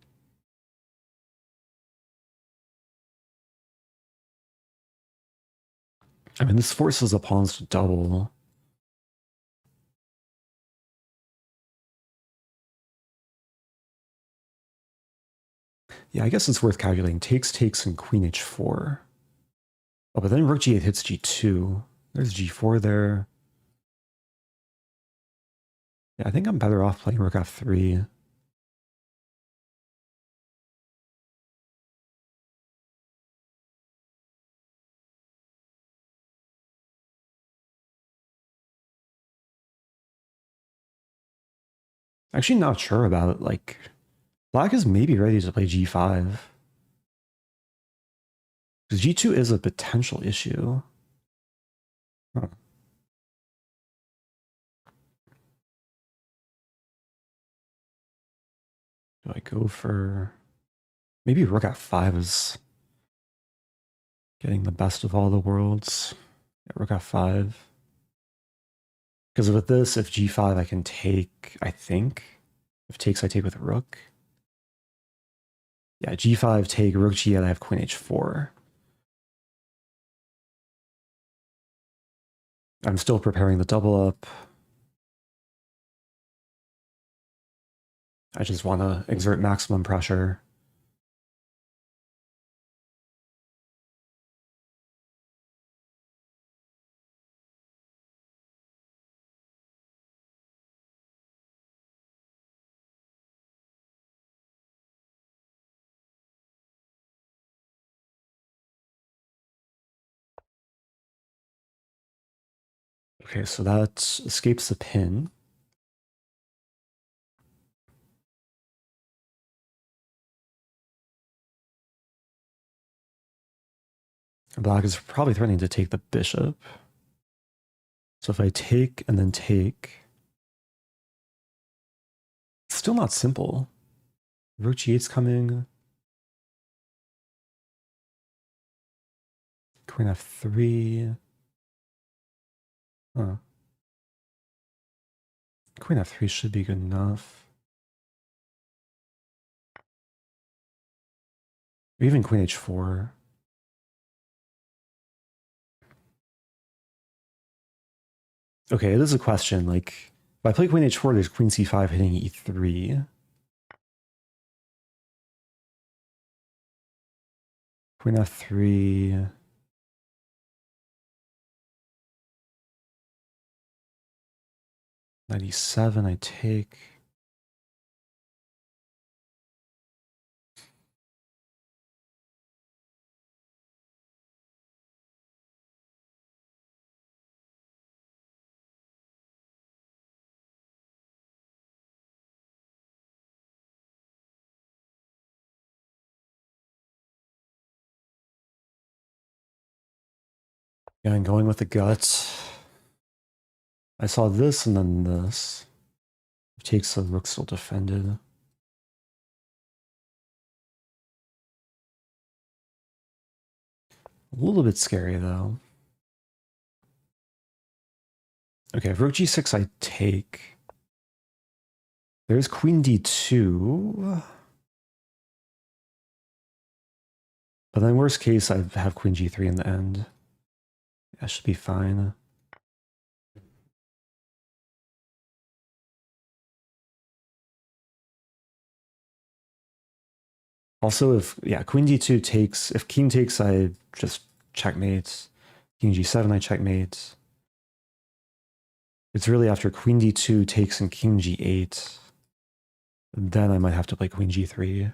I mean, this forces the pawns to double. Yeah, I guess it's worth calculating. Takes, and queen h4. Oh, but then rook g8 hits g2. There's g4 there. Yeah, I think I'm better off playing rook f3. Actually not sure about it. Like, Black is maybe ready to play g5. Because g2 is a potential issue. Huh. Do I go for... Maybe rook f5 is getting the best of all the worlds. Yeah, rook f5. Because with this, if g5 I can take, I think. If takes, I take with rook. Yeah, g5 take, rook g8, I have queen h4. I'm still preparing the double up. I just want to exert maximum pressure. Okay, so that escapes the pin. Black is probably threatening to take the bishop. So if I take and then take, it's still not simple. Rook g8's coming. Queen f3. Huh. Queen f3 should be good enough. Or even queen h4. Okay, it is a question. Like, if I play queen h4, there's queen c5 hitting e3. Queen f3. Knight e7, I take. Yeah, I'm going with the guts. I saw this and then this. It takes the rook still defended. A little bit scary though. Okay, rook g6 I take. There's queen d2. But then worst case, I have queen g3 in the end. That should be fine. Also, if, yeah, queen d2 takes, if king takes, I just checkmate. King g7, I checkmate. It's really after queen d2 takes and king g8. Then I might have to play queen g3.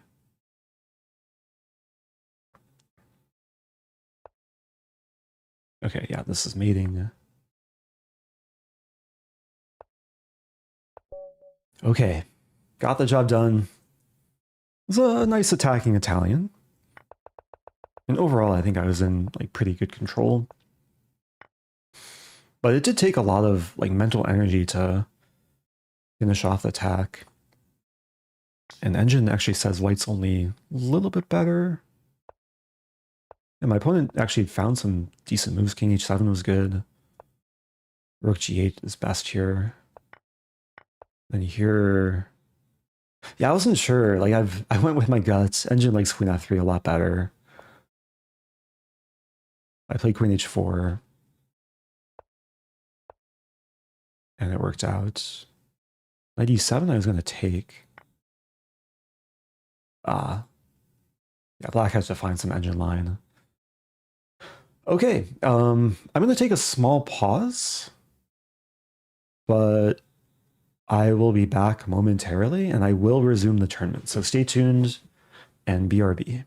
Okay, yeah, this is mating. Okay, got the job done. It was a nice attacking Italian. And overall, I think I was in like pretty good control. But it did take a lot of like mental energy to finish off the attack. And Engine actually says white's only a little bit better. And my opponent actually found some decent moves. King h7 was good. Rook g8 is best here. Then here... Yeah, I wasn't sure. Like I went with my guts. Engine likes queen f3 a lot better. I played queen h4. And it worked out. Knight e7 I was going to take. Yeah, black has to find some engine line. Okay, I'm going to take a small pause. But I will be back momentarily and I will resume the tournament. So stay tuned and BRB.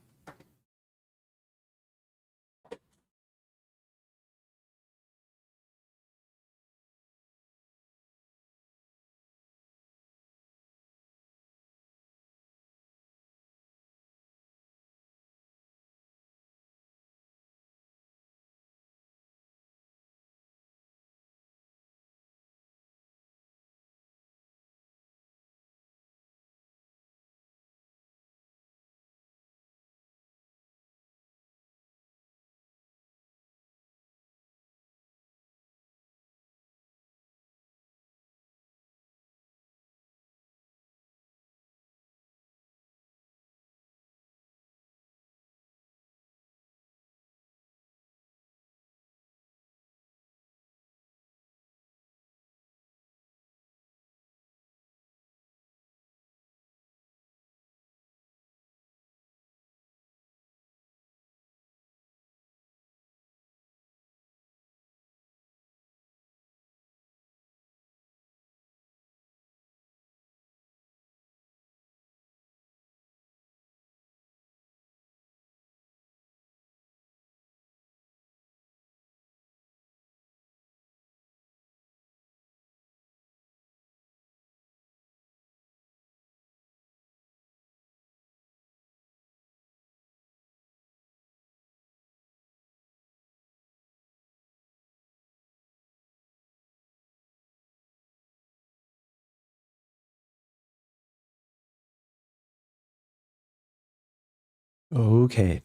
Okay.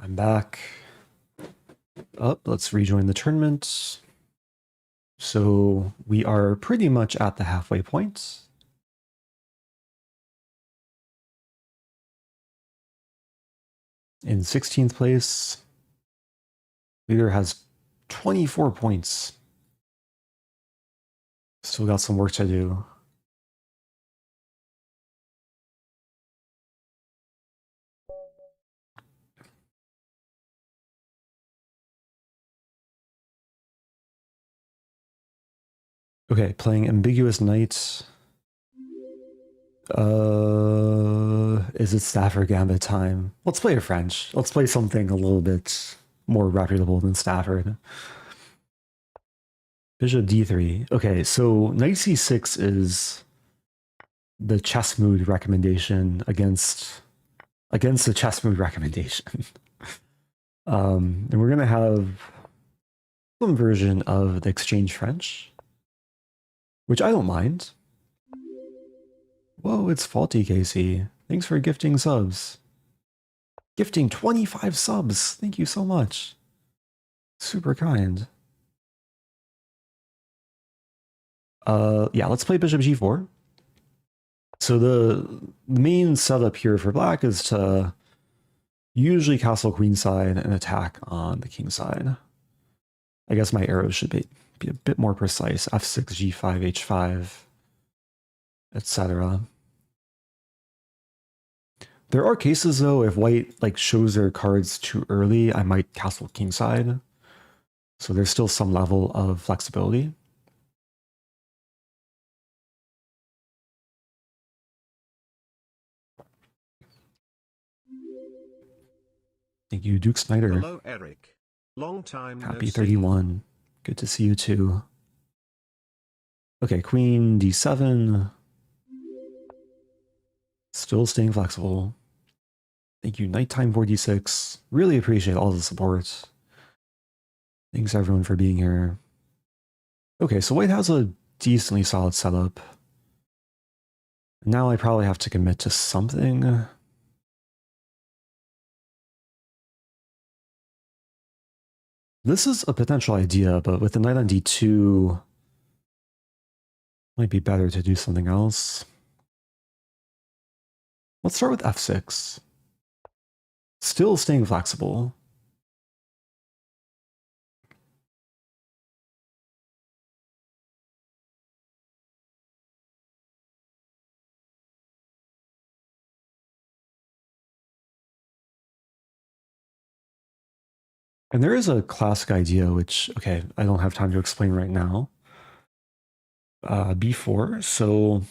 I'm back. Let's rejoin the tournament. So we are pretty much at the halfway point. In 16th place, leader has 24 points. Still got some work to do. Okay, playing AmbiguousKnight. Is it Stafford Gambit time? Let's play a French. Let's play something a little bit more reputable than Stafford. Bishop d3. Okay, so knight c6 is the chess mood recommendation against the chess mood recommendation. And we're gonna have some version of the exchange French, which I don't mind. Whoa, it's faulty, Casey. Thanks for gifting subs. Gifting 25 subs. Thank you so much. Super kind. Yeah, let's play bishop g4. So the main setup here for black is to usually castle queenside and attack on the king side. I guess my arrows should be a bit more precise. f6, g5, h5, etc. There are cases though, if white shows their cards too early, I might castle kingside. So there's still some level of flexibility. Thank you, Duke Snyder. Hello, Eric. Long time Happy no 31. Good to see you too. Okay, queen d7. Still staying flexible. Thank you, Nighttime 46. Really appreciate all the support. Thanks everyone for being here. Okay, so white has a decently solid setup. Now I probably have to commit to something. This is a potential idea, but with the knight on d2, might be better to do something else. Let's start with f6. Still staying flexible. And there is a classic idea, which, okay, I don't have time to explain right now. b4, so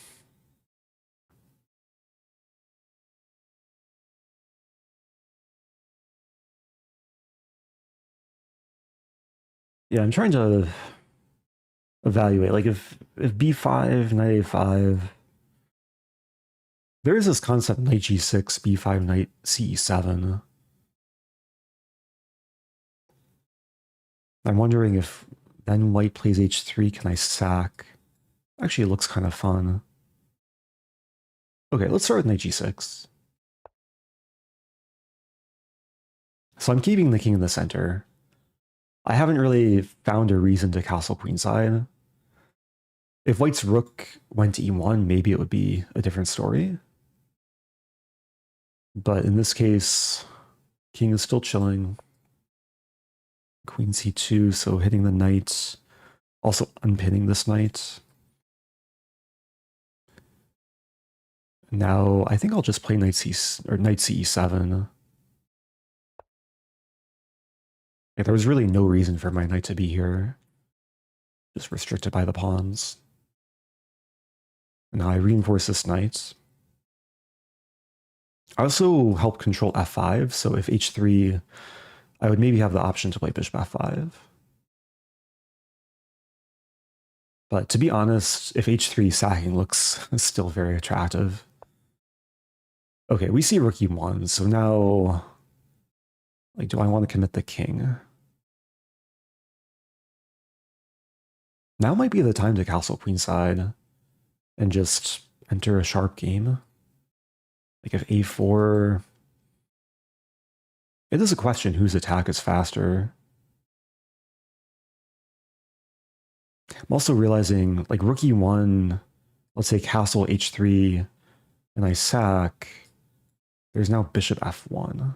yeah, I'm trying to evaluate, if b5, knight a5, there is this concept knight g6, b5, knight ce7. I'm wondering if then white plays h3, can I sack? Actually, it looks kind of fun. Okay, let's start with knight g6. So I'm keeping the king in the center. I haven't really found a reason to castle queenside. If white's rook went to e1, maybe it would be a different story. But in this case, king is still chilling. Queen c2, so hitting the knight, also unpinning this knight. Now, I think I'll just play knight ce7. Yeah, there was really no reason for my knight to be here. Just restricted by the pawns. Now I reinforce this knight. I also help control f5, so if h3, I would maybe have the option to play bishop f5. But to be honest, if h3 sacking looks still very attractive. Okay, we see rook e1, so now, do I want to commit the king? Now might be the time to castle queenside and just enter a sharp game. Like if a4... It is a question whose attack is faster. I'm also realizing, like, rook e1, let's say castle h3, and I sack, there's now bishop f1.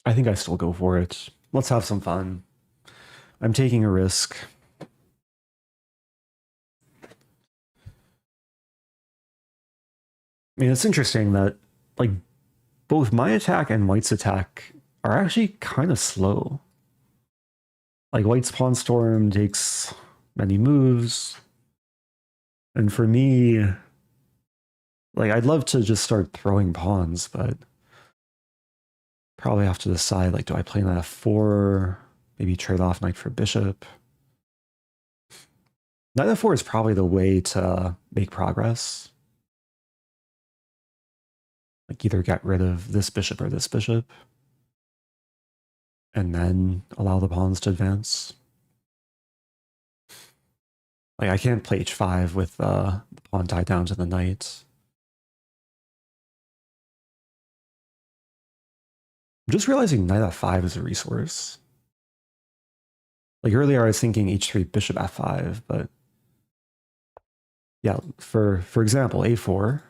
I think I still go for it. Let's have some fun. I'm taking a risk. I mean, it's interesting that, like, both my attack and White's attack are actually kind of slow. Like, White's Pawn Storm takes many moves. And for me, like, I'd love to just start throwing pawns, but probably have to decide, like, do I play knight f4? Maybe trade off knight for bishop. Knight f4 is probably the way to make progress. Like, either get rid of this bishop or this bishop, and then allow the pawns to advance. Like, I can't play h5 with the pawn tied down to the knight. I'm just realizing knight f5 is a resource. Like, earlier I was thinking h3 bishop f5, but yeah, for example, a4,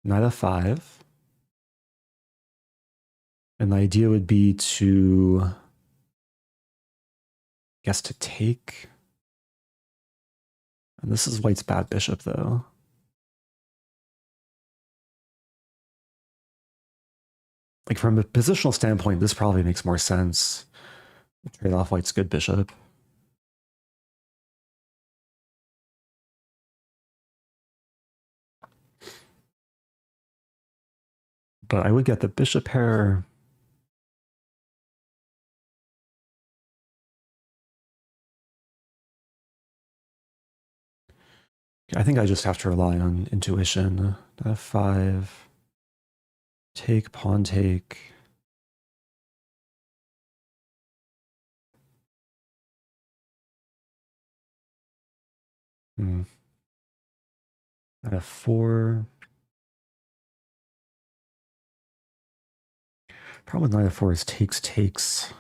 knight f5, and the idea would be to, I guess, to take. And this is White's bad bishop, though. Like, from a positional standpoint, this probably makes more sense. Trade off White's good bishop. But I would get the bishop pair. I think I just have to rely on intuition. f5, take, pawn take. f4. Problem with knight f4 is takes.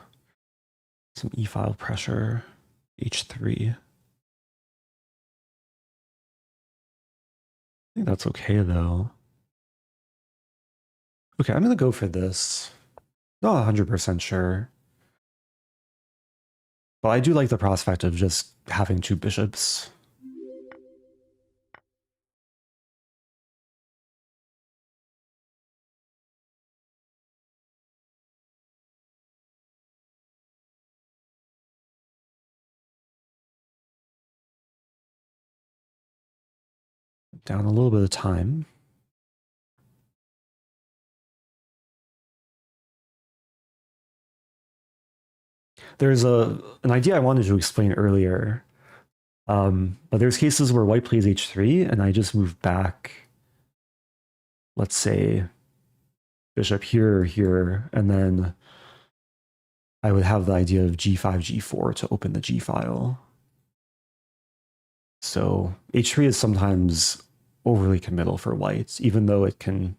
Some e-file pressure. h3. I think that's okay, though. Okay, I'm going to go for this. Not 100% sure. But I do like the prospect of just having two bishops. Down a little bit of time. There's an idea I wanted to explain earlier, but there's cases where White plays h3 and I just move back, let's say, bishop here or here, and then I would have the idea of g5, g4 to open the g file. So h3 is sometimes overly committal for White, even though it can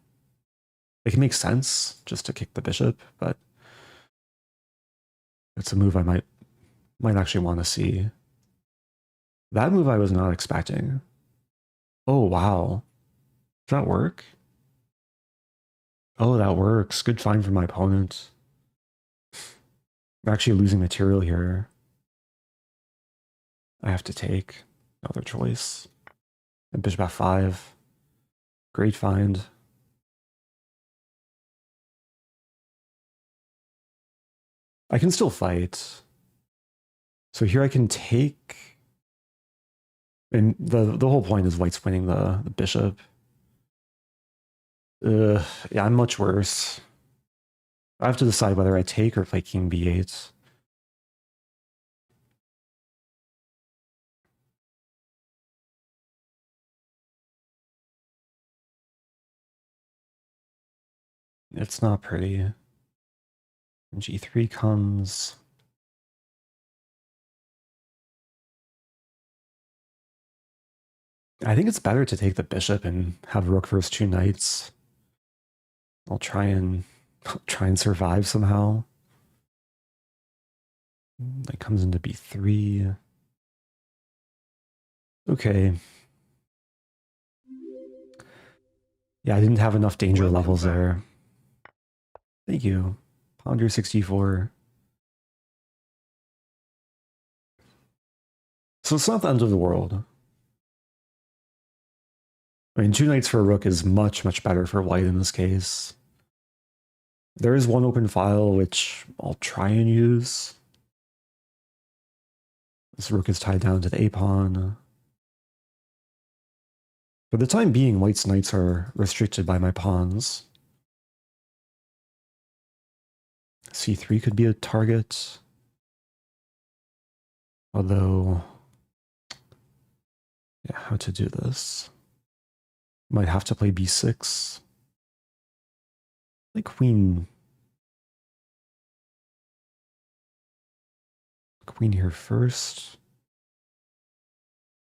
make sense just to kick the bishop, but it's a move I might actually want to see. That move I was not expecting. Oh, wow. Does that work? Oh, that works. Good find from my opponent. I'm actually losing material here. I have to take another choice. And bishop f5. Great find. I can still fight. So here I can take. And the whole point is white's winning the bishop. Yeah, I'm much worse. I have to decide whether I take or play king b8. It's not pretty. G3 comes. I think it's better to take the bishop and have rook versus two knights. I'll try and survive somehow. That comes into b3. Okay. Yeah, I didn't have enough danger levels there. Thank you. Ponder 64. So it's not the end of the world. I mean, two knights for a rook is much, much better for white in this case. There is one open file, which I'll try and use. This rook is tied down to the a-pawn. For the time being, white's knights are restricted by my pawns. c3 could be a target. Although, yeah, how to do this? Might have to play b6. Like queen. Queen here first.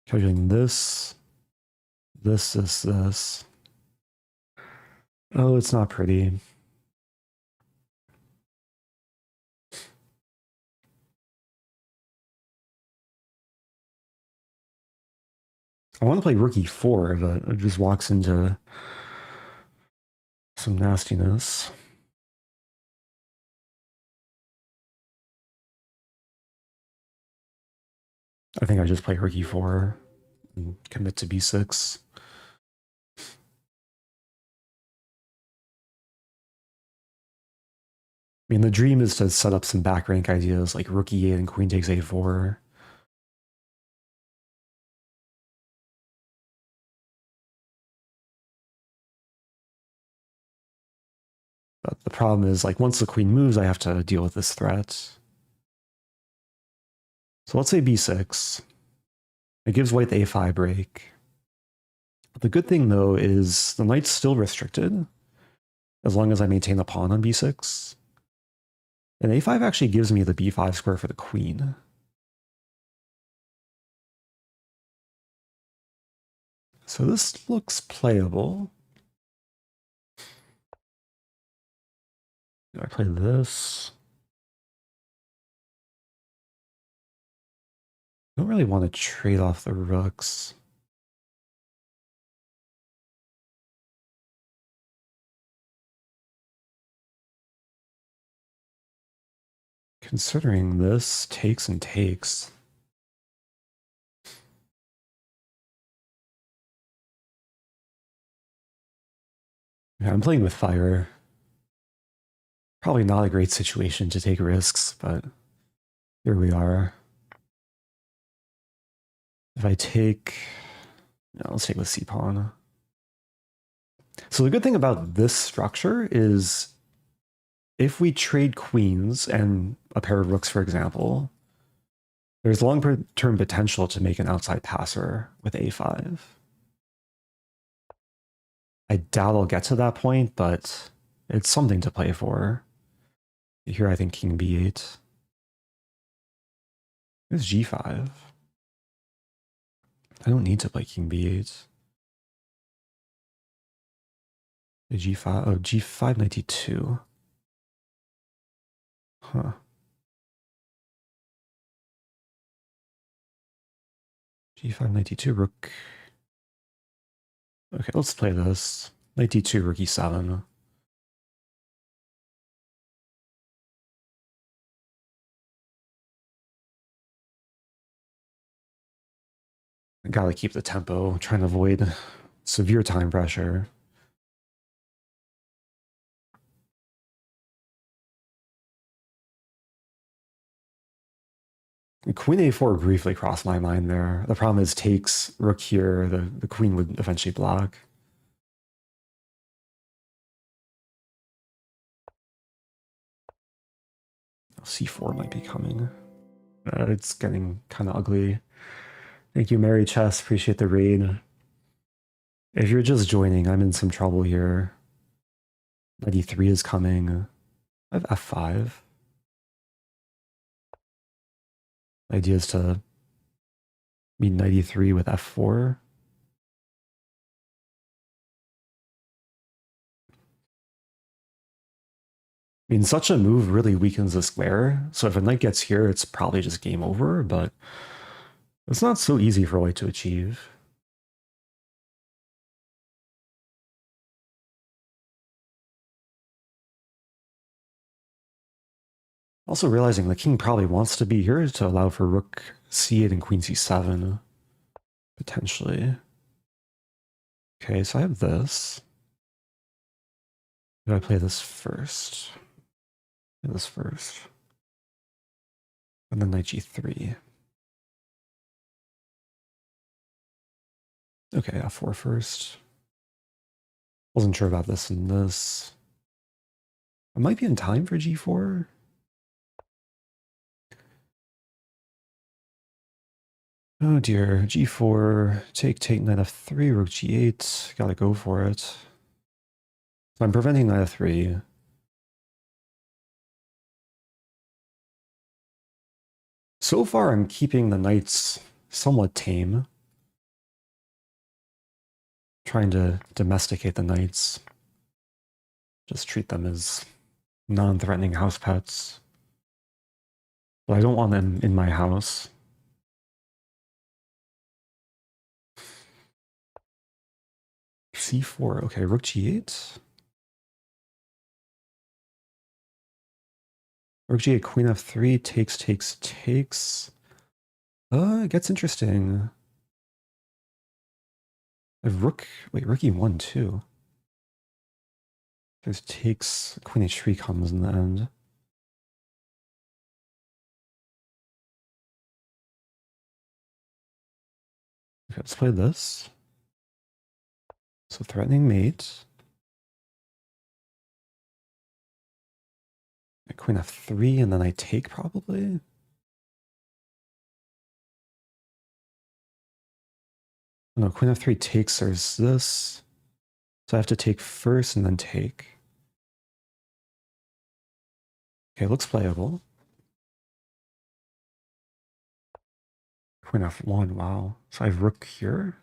Calculating this. This. Oh, it's not pretty. I want to play rook e4, but it just walks into some nastiness. I think I just play rook e4 and commit to b6. I mean, the dream is to set up some back rank ideas like rook e8 and queen takes a4. But the problem is, like, once the queen moves, I have to deal with this threat. So let's say b6. It gives white the a5 break. The good thing, though, is the knight's still restricted as long as I maintain the pawn on b6. And a5 actually gives me the b5 square for the queen. So this looks playable. Do I play this? I don't really want to trade off the rooks. Considering this takes and takes. Yeah, I'm playing with fire. Probably not a great situation to take risks, but here we are. If I take... No, let's take with c-pawn. So the good thing about this structure is if we trade queens and a pair of rooks, for example, there's long-term potential to make an outside passer with a5. I doubt I'll get to that point, but it's something to play for. Here I think king b8. There's g5. I don't need to play king b8. The g5, oh, g5 knight d2. Huh. g5 knight d2, rook. Okay, let's play this. Knight d2, rook e7. I gotta keep the tempo, trying to avoid severe time pressure. Queen a4 briefly crossed my mind there. The problem is takes rook here, the queen would eventually block. c4 might be coming. It's getting kind of ugly. Thank you, Mary Chess. Appreciate the raid. If you're just joining, I'm in some trouble here. Knight e3 is coming. I have f5. The idea is to meet knight e3 with f4. I mean, such a move really weakens the square, so if a knight gets here, it's probably just game over, but it's not so easy for white to achieve. Also realizing the king probably wants to be here to allow for rook c8 and queen c7, potentially. Okay, so I have this. Do I play this first? Play this first. And then knight g3. Okay, f4 first. Wasn't sure about this and this. I might be in time for g4. Oh dear, g4, take, knight f3, rook g8, gotta go for it. So I'm preventing knight f3. So far I'm keeping the knights somewhat tame. Trying to domesticate the knights. Just treat them as non-threatening house pets. But I don't want them in my house. c4, okay, rook g8. Rook g8, queen f3, takes. It gets interesting. I have rook e1 too. There's takes, queen h3 comes in the end. Okay, let's play this. So threatening mate. Queen f3, and then I take probably. No, queen f3 takes, there's this. So I have to take first and then take. Okay, looks playable. Queen f1, wow. So I have rook here.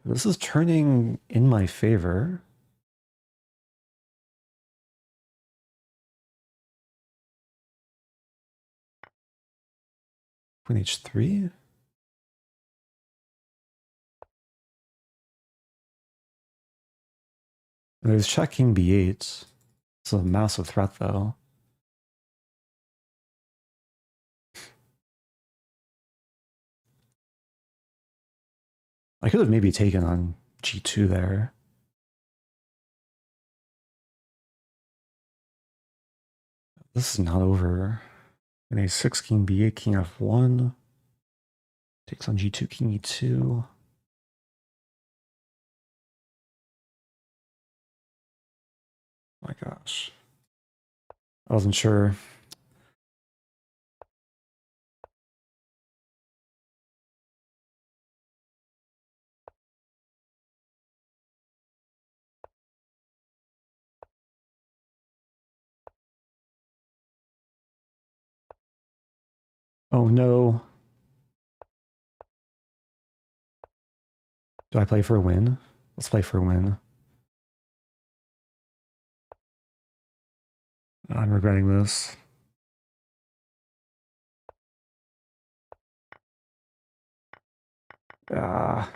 This is turning in my favor. Queen h3. There's check king b8. It's a massive threat though. I could have maybe taken on g2 there. This is not over. And a6, king b8, king f1. Takes on g2, king e2. My gosh. I wasn't sure. Oh no. Do I play for a win? Let's play for a win. I'm regretting this. Oh.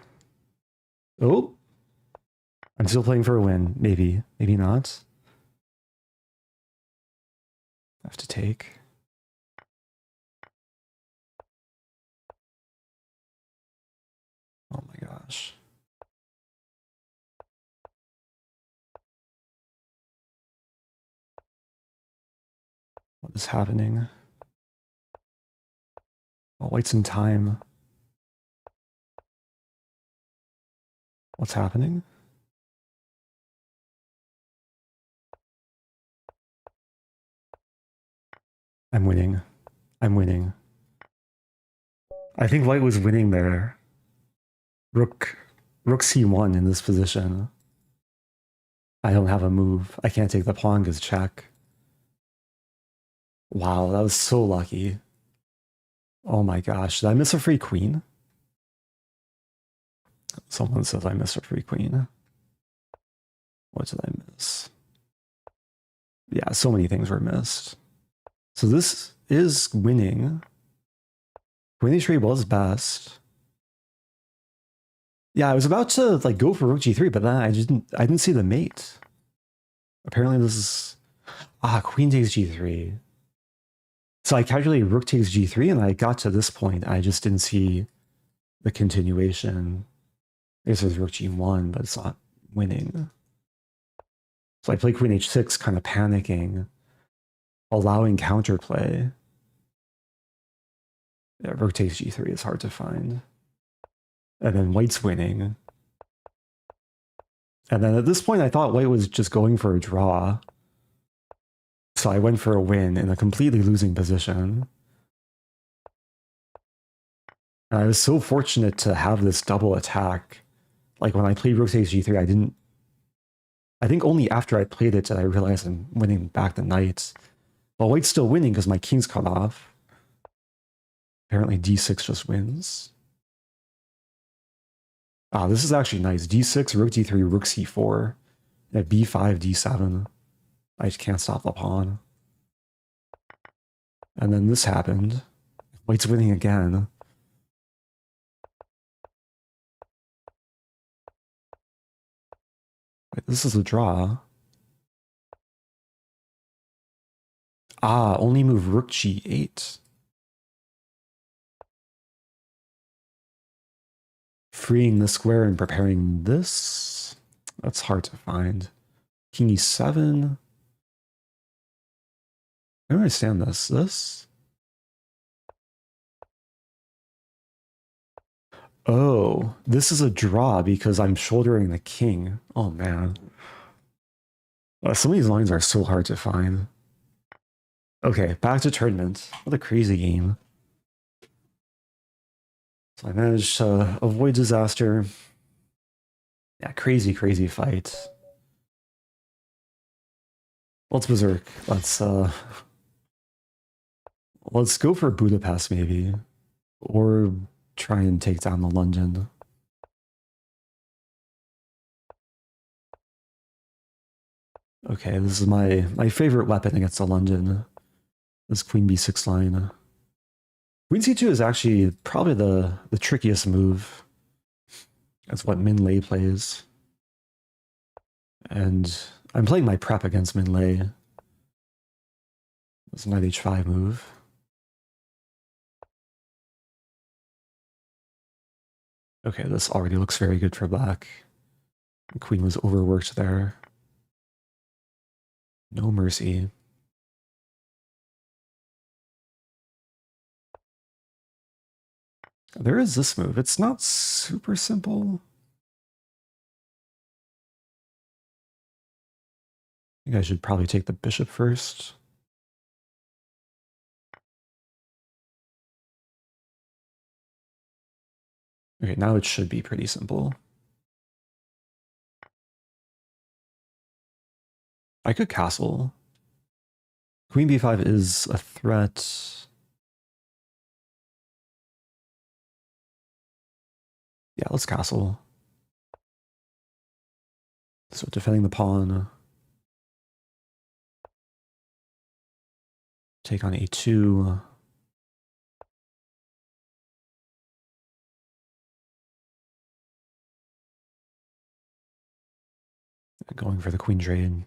I'm still playing for a win. Maybe. Maybe not. I have to take. Oh my gosh. What is happening? Oh, white's in time. What's happening? I'm winning. I'm winning. I think white was winning there. Rook c1 in this position. I don't have a move. I can't take the pawn because check. Wow, that was so lucky. Oh my gosh, did I miss a free queen? Someone says I missed a free queen. What did I miss? Yeah, so many things were missed. So this is winning. Queen h3 was best. Yeah, I was about to like go for rook g3, but then I didn't see the mate. Apparently this is queen takes g3. So I calculated rook takes g3, and I got to this point. I just didn't see the continuation. This is rook g1, but it's not winning. So I play queen h6, kind of panicking, allowing counterplay. Yeah, rook takes g3 is hard to find. And then white's winning. And then at this point, I thought white was just going for a draw. So I went for a win in a completely losing position. And I was so fortunate to have this double attack. Like when I played rook takes g3, I think only after I played it did I realize I'm winning back the knight. But white's still winning because my king's cut off. Apparently d6 just wins. This is actually nice. d6, rook d3, rook c4. At b5, d7. I just can't stop the pawn. And then this happened. White's winning again. Wait, this is a draw. Only move rook g8. Freeing the square and preparing this. That's hard to find. King e7. I don't understand this. Oh, this is a draw because I'm shouldering the king. Oh man. Some of these lines are so hard to find. Okay, back to tournament. What a crazy game. So I managed to avoid disaster. Yeah, crazy fight. Let's berserk. Let's go for Budapest maybe. Or try and take down the London. Okay, this is my favorite weapon against the London. This queen b6 line. Queen c2 is actually probably the trickiest move. That's what Min Lei plays. And I'm playing my prep against Min Lei. This knight h5 move. Okay, this already looks very good for black. The queen was overworked there. No mercy. There is this move. It's not super simple. I think I should probably take the bishop first. Okay, now it should be pretty simple. I could castle. Queen b5 is a threat. Yeah, let's castle. So defending the pawn. Take on a2. Going for the queen trade.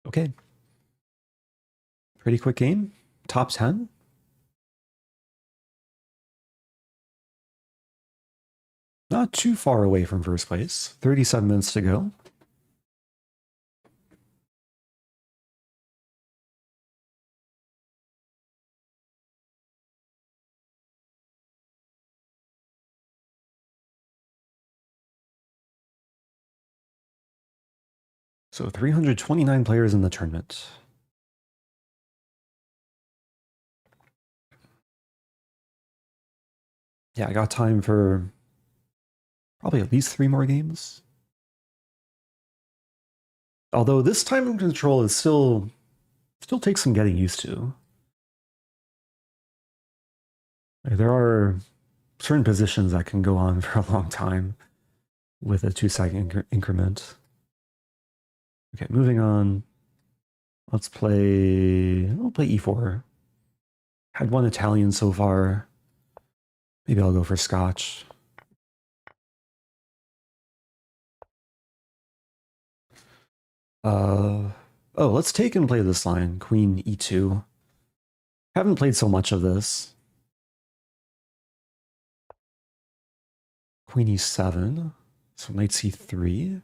Okay. Pretty quick game. Top 10. Not too far away from first place. 37 minutes to go. So 329 players in the tournament. Yeah, I got time for probably at least 3 more games. Although this time control is still takes some getting used to. There are certain positions that can go on for a long time with a 2-second increment. Okay, moving on. We'll play e4. Had one Italian so far. Maybe I'll go for Scotch. Let's take and play this line, Queen E2. Haven't played so much of this. Queen E7, so Knight C3.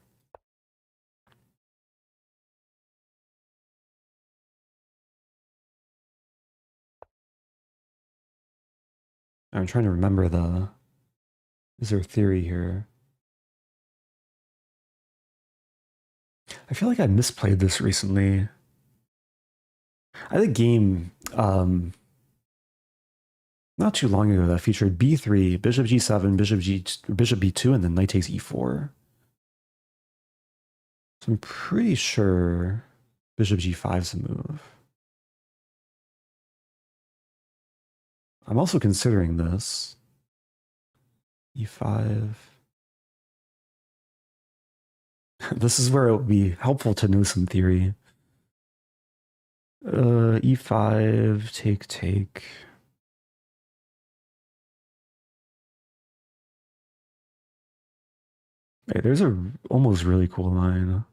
I'm trying to remember is there a theory here? I feel like I misplayed this recently. I had a game not too long ago that featured B3, Bishop G7, Bishop B2, and then Knight takes E4. So I'm pretty sure Bishop G5 is a move. I'm also considering this. E5. This is where it would be helpful to know some theory. E5, take. Hey, there's a almost really cool line.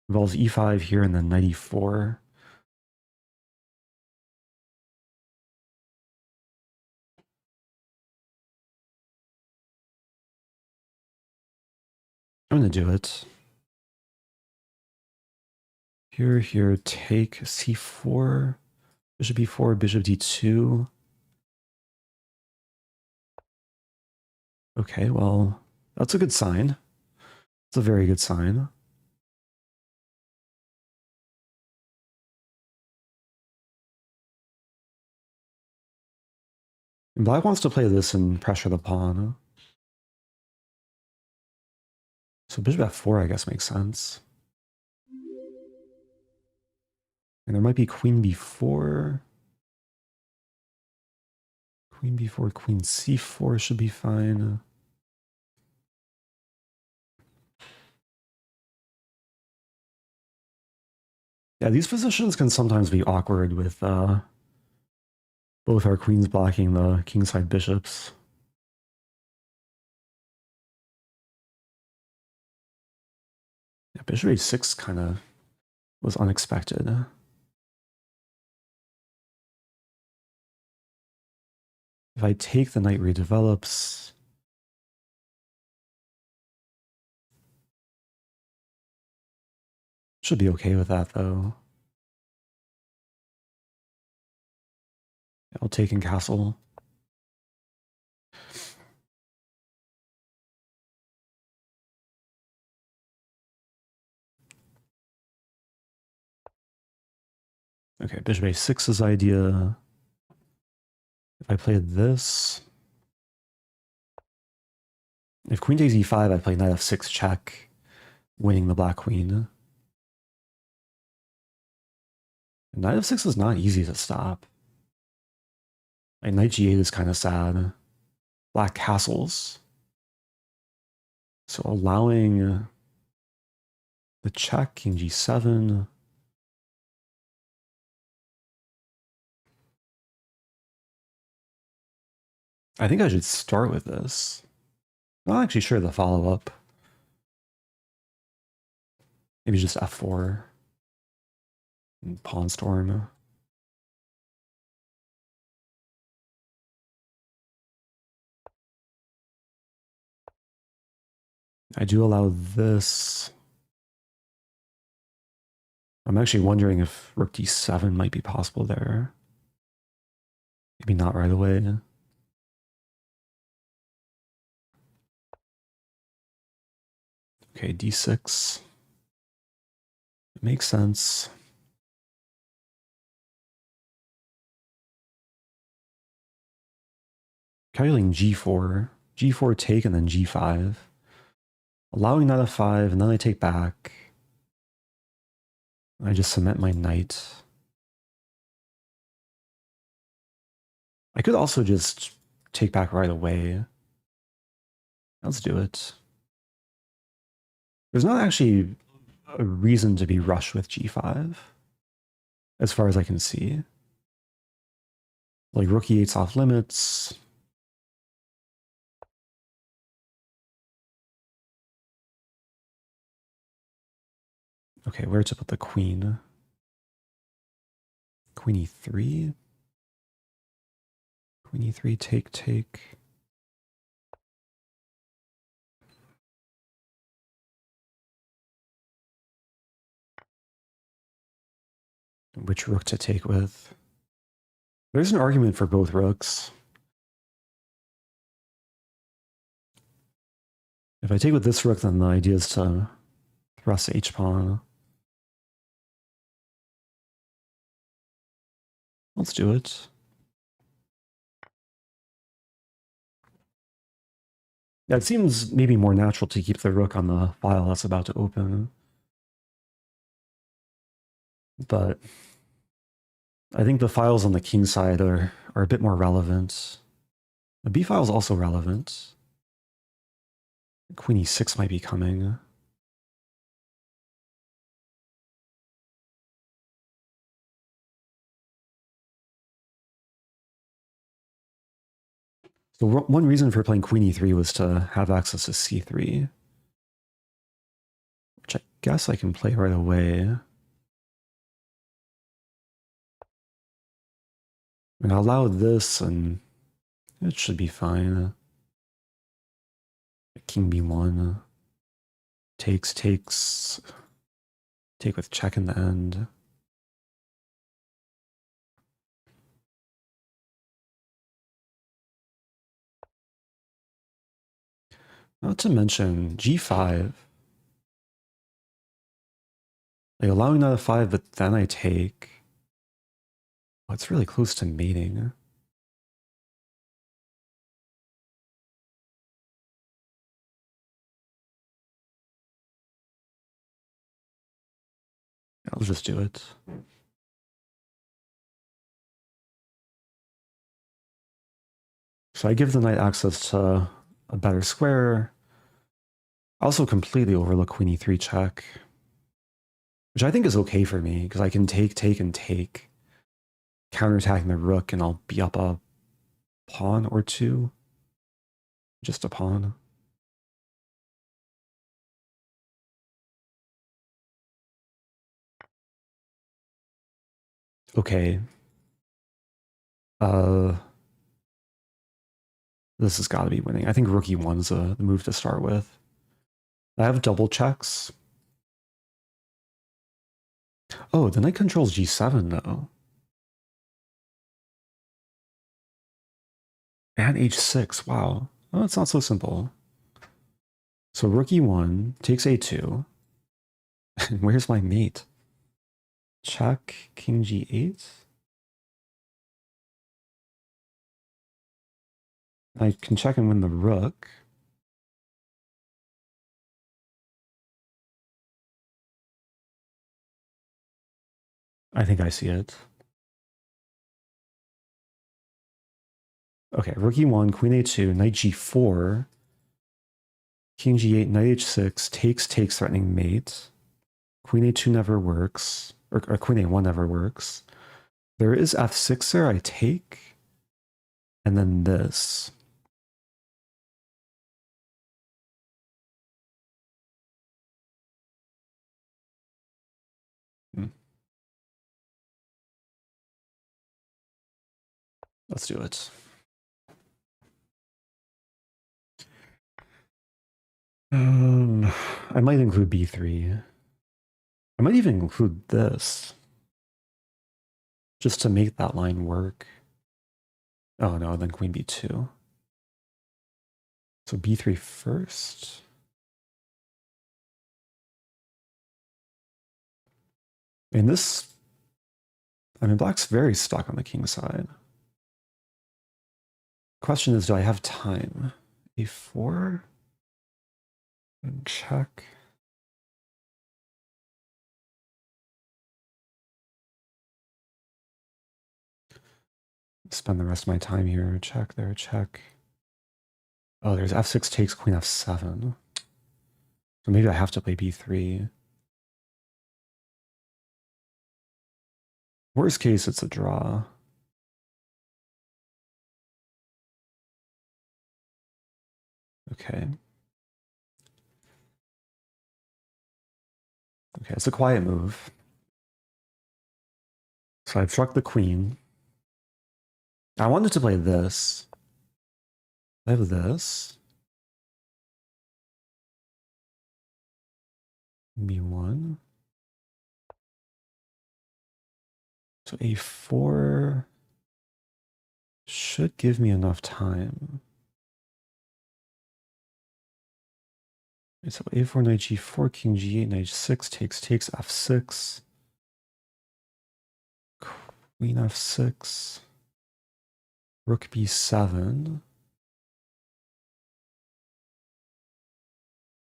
Involves E5 here and then Knight E4. I'm gonna do it. Here, take C4, Bishop E4, Bishop D2. Okay, well, that's a good sign. It's a very good sign. And Black wants to play this and pressure the pawn. So Bishop F4, I guess, makes sense. And there might be Queen B4. Queen B4, Queen C4 should be fine. Yeah, these positions can sometimes be awkward with both our queens blocking the kingside bishops. Yeah, Bishop H6 kind of was unexpected. If I take, the knight redevelops. Should be okay with that, though. I'll take in castle. Okay, Bishop A6's idea. If I played this... If Queen takes E5, I play Knight F6 check, winning the black queen. And Knight F6 is not easy to stop. Like, Knight G8 is kind of sad. Black castles. So allowing the check, King G7. I think I should start with this. Not actually sure the follow-up. Maybe just F4. And pawn storm. I do allow this. I'm actually wondering if rook d7 might be possible there. Maybe not right away. Okay, d6. It makes sense. Calculating g4. g4 take and then g5. Allowing knight f5, and then I take back. I just cement my knight. I could also just take back right away. Let's do it. There's not actually a reason to be rushed with g5, as far as I can see. Like rook e8's off limits. Okay, where to put the queen? Queen e3? Queen e3, take. Which rook to take with? There's an argument for both rooks. If I take with this rook, then the idea is to thrust h-pawn. Let's do it. Yeah, it seems maybe more natural to keep the rook on the file that's about to open. But I think the files on the king side are a bit more relevant. The b file is also relevant. Queen e6 might be coming. So one reason for playing queen e3 was to have access to c3, which I guess I can play right away. And I'll allow this, and it should be fine. King b1. Takes. Take with check in the end. Not to mention g5. Like allowing knight f5, but then I take. Oh, it's really close to mating. I'll just do it. So I give the knight access to a better square. I also completely overlook queen e3 check, which I think is okay for me, because I can take, and take, counterattacking the rook, and I'll be up a pawn or two. Just a pawn. Okay. This has got to be winning. I think rook e1's the move to start with. I have double checks. Oh, the knight controls g7 though. And h6, wow. Oh, it's not so simple. So rook e1 takes a2. And where's my mate? Check, king g8. I can check and win the rook. I think I see it. Okay, rook e1, queen a2, knight g4, king g8, knight h6, takes, threatening mate. Queen a2 never works, or queen a1 never works. There is f6 there, I take, and then this. Let's do it. I might include b3. I might even include this, just to make that line work. Oh no, then queen b2. So b3 first. And this, I mean, black's very stuck on the king side. Question is, do I have time? a4? And check. Spend the rest of my time here. Check there, check. Oh, there's f6 takes queen f7. So maybe I have to play b3. Worst case, it's a draw. Okay. Okay, it's a quiet move. So I've struck the queen. I wanted to play this. I have this. b1. So a4 should give me enough time. So a4, knight g4, king g8, knight g6, takes f6. Queen f6. Rook b7.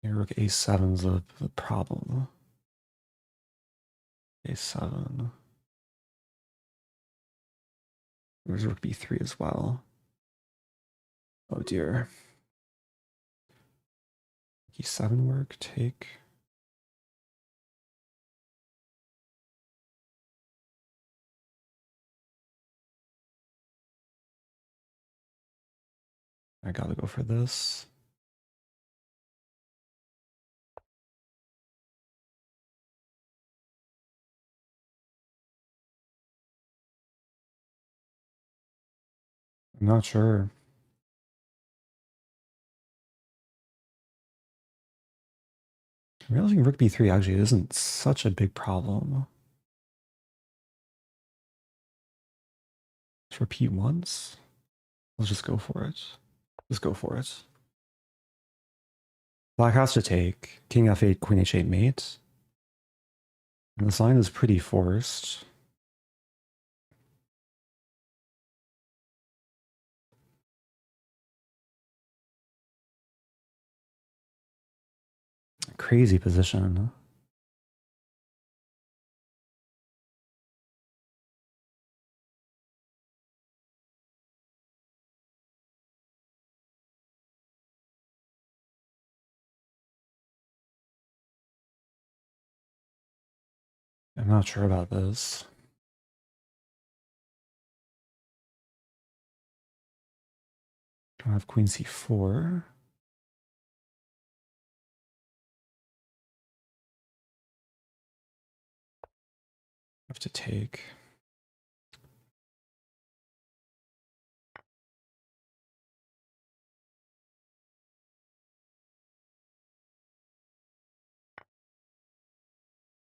Yeah, rook a7 is a problem. a7. There's rook b3 as well. Oh dear. e7 work, take. I gotta go for this. I'm not sure. I'm realizing rook b3 actually isn't such a big problem. Let's repeat once. Let's just go for it. Just go for it. Black has to take. King f8, queen h8 mate. And this line is pretty forced. Crazy position. I'm not sure about this. I have queen c4. Have to take.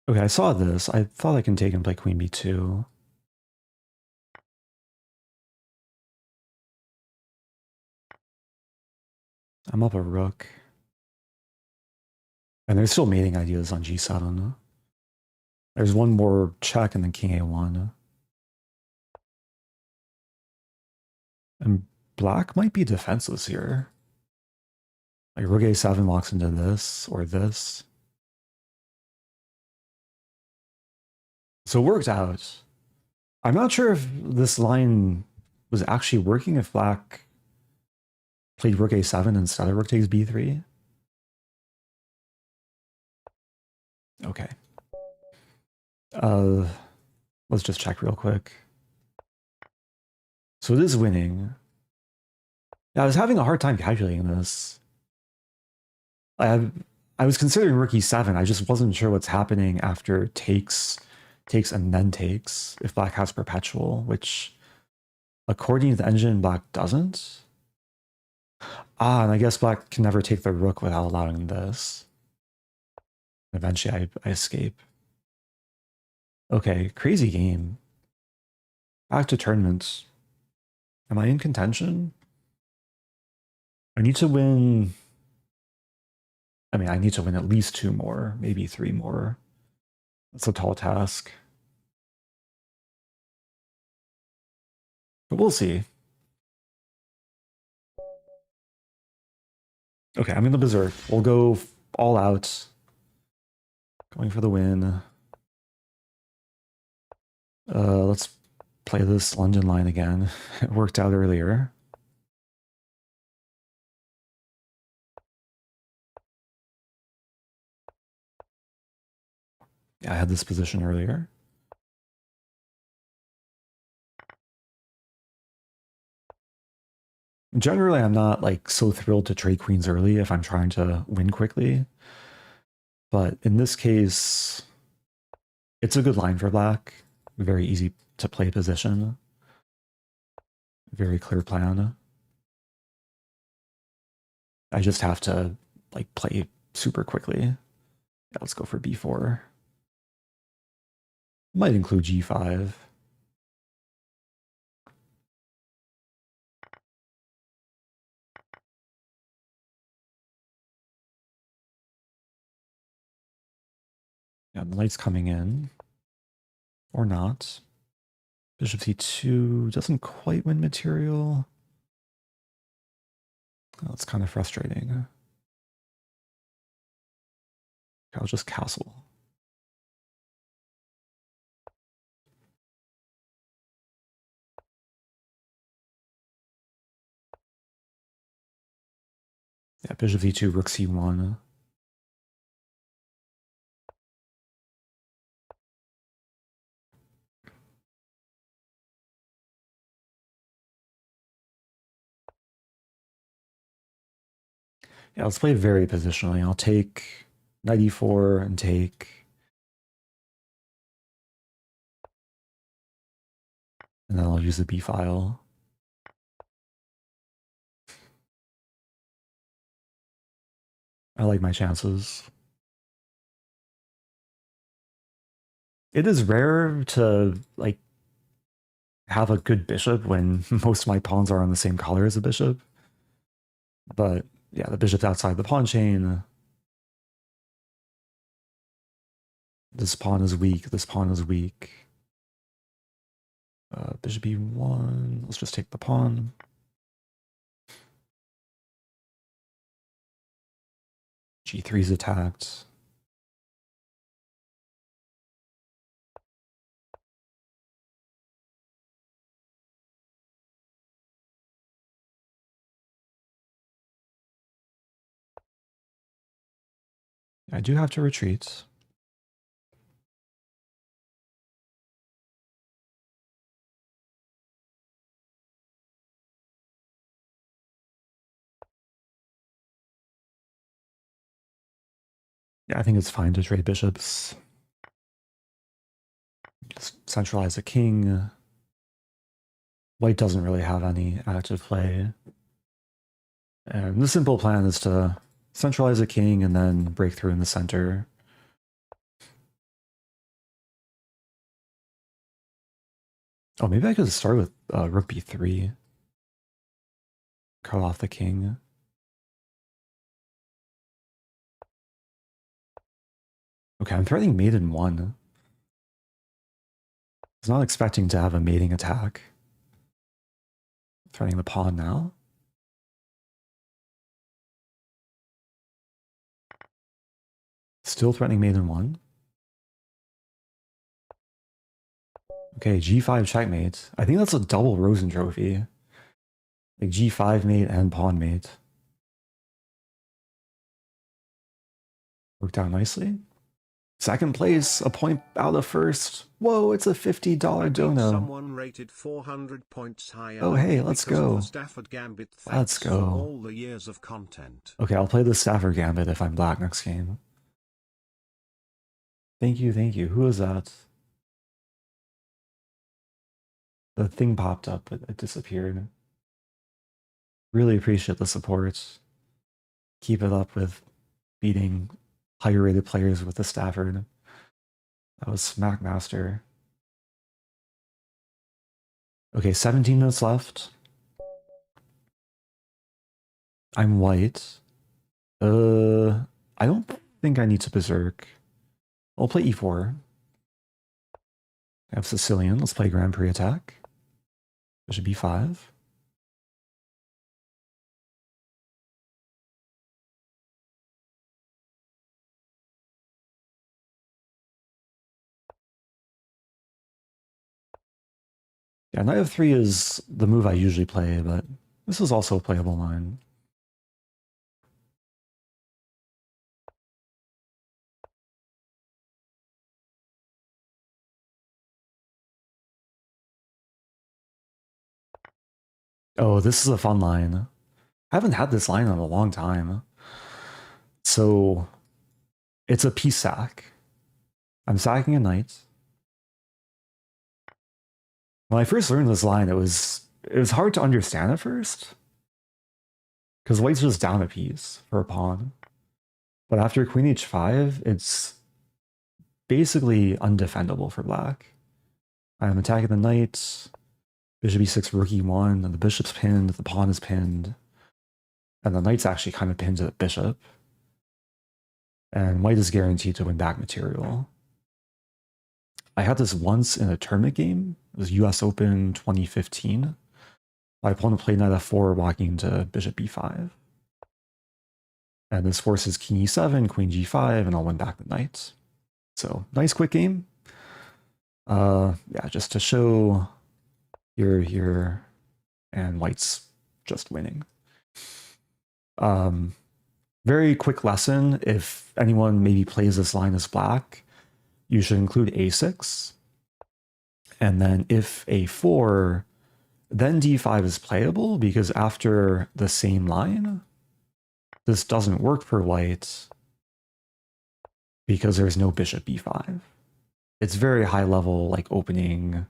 Okay, I saw this. I thought I can take and play queen b2. I'm up a rook. And there's still mating ideas on g7. There's one more check and then king a1. And black might be defenseless here. Like rook a7 locks into this or this. So it worked out. I'm not sure if this line was actually working if black played rook a7 instead of rook takes b3. Okay. Let's just check real quick. So it is winning. Yeah, I was having a hard time calculating this. I was considering rook e7. I just wasn't sure what's happening after takes and then takes if black has perpetual, which according to the engine, black doesn't. Ah, and I guess black can never take the rook without allowing this. Eventually I escape. Okay, crazy game. Back to tournaments. Am I in contention? I need to win. I mean, I need to win at least 2 more, maybe 3 more. That's a tall task. But we'll see. Okay, I'm gonna berserk. We'll go all out. Going for the win. Let's play this London line again. It worked out earlier. Yeah, I had this position earlier. Generally, I'm not like so thrilled to trade queens early if I'm trying to win quickly. But in this case, it's a good line for black. Very easy to play position. Very clear plan. I just have to like play super quickly. Yeah, let's go for b4. Might include g5. Yeah, the light's coming in. Or not. Bishop c2 doesn't quite win material. Oh, that's kind of frustrating. I'll just castle. Yeah, bishop v2, rook c1. Yeah, let's play very positionally. I'll take knight e4 and take. And then I'll use the b file. I like my chances. It is rare to like have a good bishop when most of my pawns are on the same color as a bishop. But yeah, the bishop's outside the pawn chain. This pawn is weak. This pawn is weak. Bishop e1. Let's just take the pawn. G3 is attacked. I do have to retreat. Yeah, I think it's fine to trade bishops. Just centralize a king. White doesn't really have any active play. And the simple plan is to centralize a king and then break through in the center. Oh, maybe I could start with rook b3. Cut off the king. Okay, I'm threatening mate in 1. I was not expecting to have a mating attack. Threatening the pawn now. Still threatening mate in 1. Okay, g5 checkmate. I think that's a double Rosen trophy. Like g5 mate and pawn mate. Worked out nicely. Second place, a point out of first. Whoa, it's a $50 dono. Someone rated 400 points higher. Oh, hey, let's go. Stafford Gambit. Let's go. For all the years of content. Okay, I'll play the Stafford Gambit if I'm black next game. Thank you, thank you. Who is that? The thing popped up, but it disappeared. Really appreciate the support. Keep it up with beating higher rated players with the Stafford. That was Smackmaster. Okay, 17 minutes left. I'm white. I don't think I need to berserk. I'll play e4. I have Sicilian. Let's play Grand Prix attack. Bishop b5. Yeah, knight f3 is the move I usually play, but this is also a playable line. Oh, this is a fun line. I haven't had this line in a long time. So it's a piece sack. I'm sacking a knight. When I first learned this line, it was hard to understand at first. Because white's just down a piece for a pawn. But after queen h5, it's basically undefendable for black. I'm attacking the knight. Bishop e6, rook e1, and the bishop's pinned, the pawn is pinned. And the knight's actually kind of pinned to the bishop. And white is guaranteed to win back material. I had this once in a tournament game. It was US Open 2015. My opponent played knight f4, walking into bishop b5. And this forces king e7, queen g5, and I'll win back the knight. So, nice quick game. Yeah, just to show you're here, and white's just winning. Very quick lesson, if anyone maybe plays this line as black, you should include a6. And then if a4, then d5 is playable, because after the same line, this doesn't work for white because there's no bishop b5. It's very high level, like opening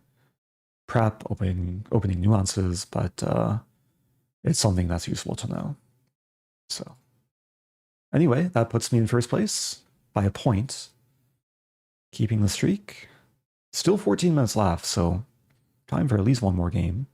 prep, opening nuances, but it's something that's useful to know. So anyway, that puts me in first place by a point, keeping the streak. Still 14 minutes left, so time for at least one more game.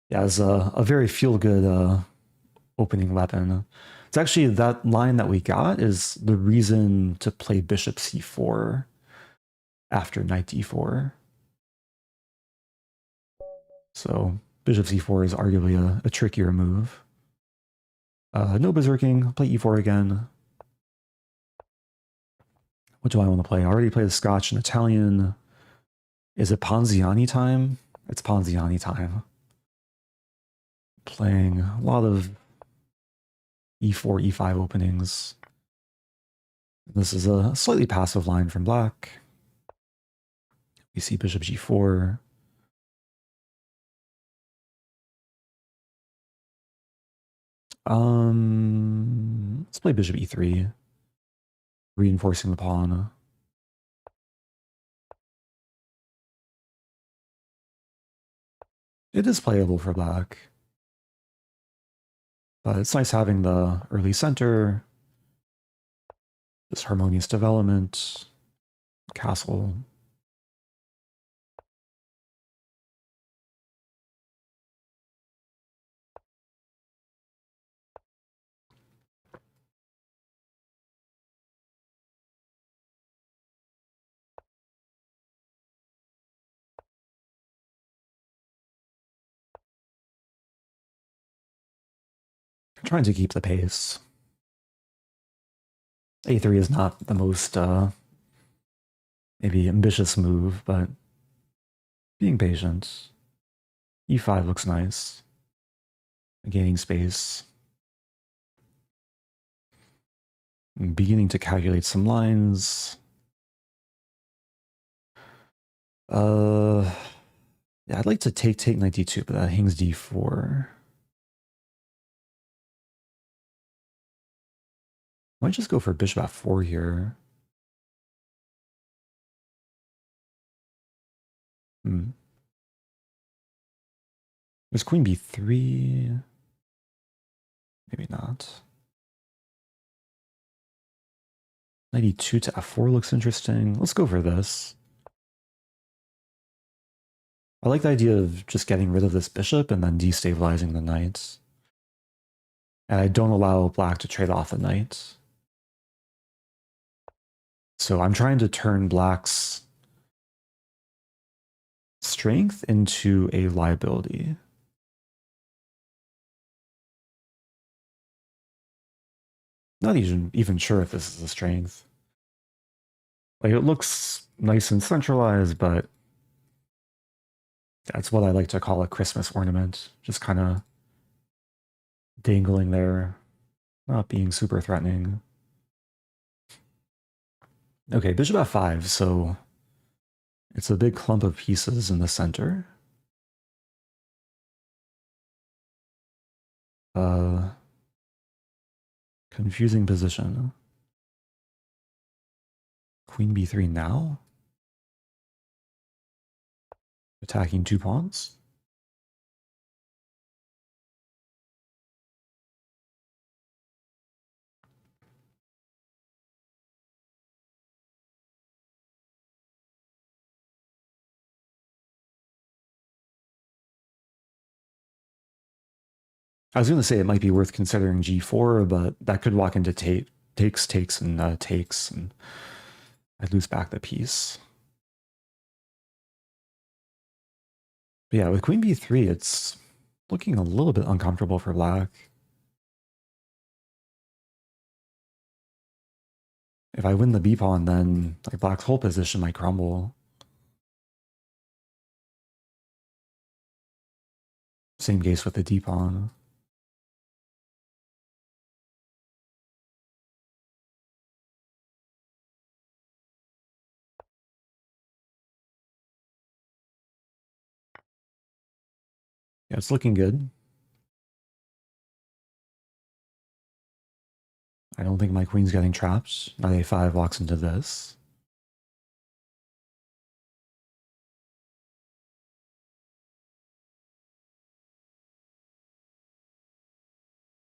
Yeah, it's a very feel-good opening weapon. It's actually that line that we got is the reason to play bishop c4 after knight d4. So bishop c4 is arguably a trickier move. No berserking, I'll play e4 again. What do I want to play? I already played the Scotch and Italian. Is it Ponziani time? It's Ponziani time. Playing a lot of e4, e5 openings. This is a slightly passive line from black. We see bishop g4. Let's play bishop e3, reinforcing the pawn. It is playable for black, but it's nice having the early center, this harmonious development, castle. I'm trying to keep the pace. A3 is not the most maybe ambitious move, but being patient. E5 looks nice. Gaining space. I'm beginning to calculate some lines. Yeah, Yeah, I'd like to take knight d2, but that hangs d4. Might just go for bishop f4 here. There's queen b3. Maybe not. Knight e2 to f4 looks interesting. Let's go for this. I like the idea of just getting rid of this bishop and then destabilizing the knight. And I don't allow black to trade off the knight. So I'm trying to turn black's strength into a liability. Not even sure if this is a strength. Like, it looks nice and centralized, but that's what I like to call a Christmas ornament. Just kind of dangling there, not being super threatening. Okay, bishop f5, so it's a big clump of pieces in the center. Confusing position. Queen b3 now? Attacking 2 pawns? I was going to say it might be worth considering g4, but that could walk into takes, and I'd lose back the piece. But yeah, with queen b3, it's looking a little bit uncomfortable for black. If I win the b pawn, then like black's whole position might crumble. Same case with the d pawn. Yeah, it's looking good. I don't think my queen's getting trapped. Knight a5 walks into this.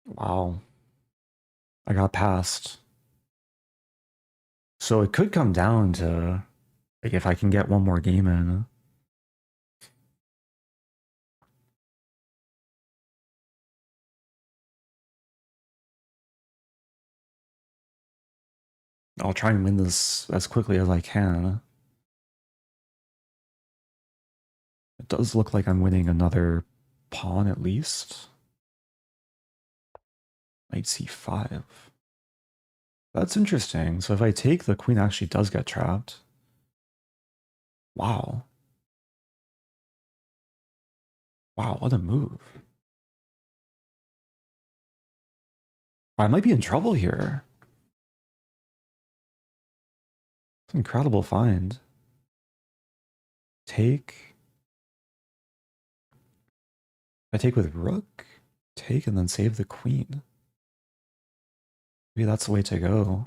Wow. I got passed. So it could come down to like if I can get one more game in. I'll try and win this as quickly as I can. It does look like I'm winning another pawn at least. Knight c5. That's interesting. So if I take, the queen actually does get trapped. Wow. Wow, what a move. I might be in trouble here. It's an incredible find. Take. I take with rook. Take and then save the queen. Maybe that's the way to go.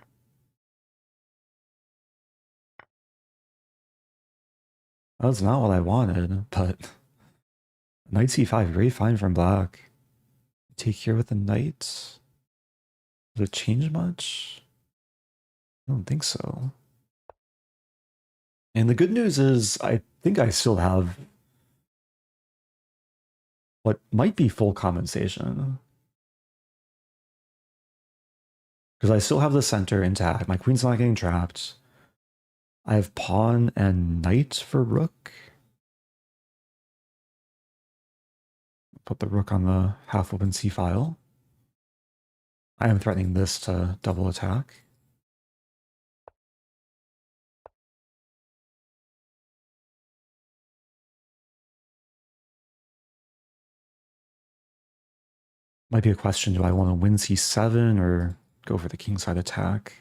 That's not what I wanted, but knight c5, very fine from black. Take here with the knight. Does it change much? I don't think so. And the good news is, I think I still have what might be full compensation. Because I still have the center intact. My queen's not getting trapped. I have pawn and knight for rook. Put the rook on the half-open c-file. I am threatening this to double attack. Might be a question, do I want to win c7 or go for the kingside attack?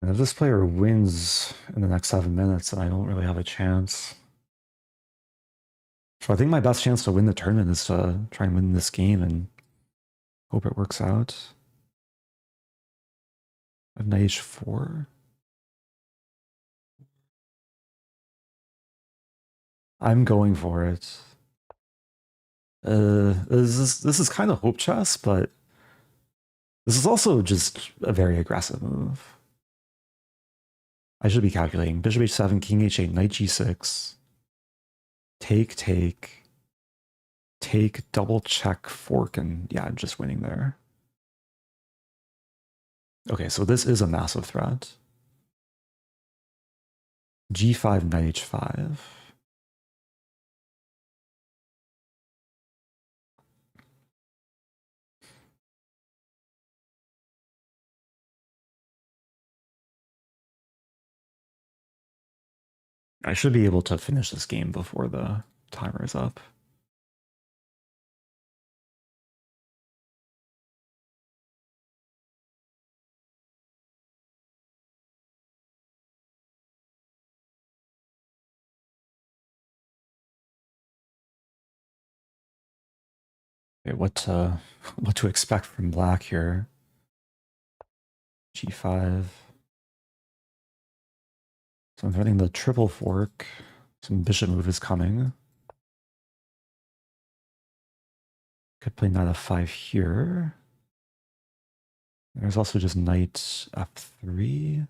And if this player wins in the next 7 minutes, then I don't really have a chance. So I think my best chance to win the tournament is to try and win this game and hope it works out. I have knight h4. I'm going for it. This is kind of hope chess, but this is also just a very aggressive move. I should be calculating. Bishop h7, king h8, knight g6. Take, double check, fork, and yeah, I'm just winning there. Okay, so this is a massive threat. g5, knight h5. I should be able to finish this game before the timer is up. Okay, what to expect from black here? g5. So I'm threatening the triple fork. Some bishop move is coming. Could play knight f5 here. There's also just knight f3.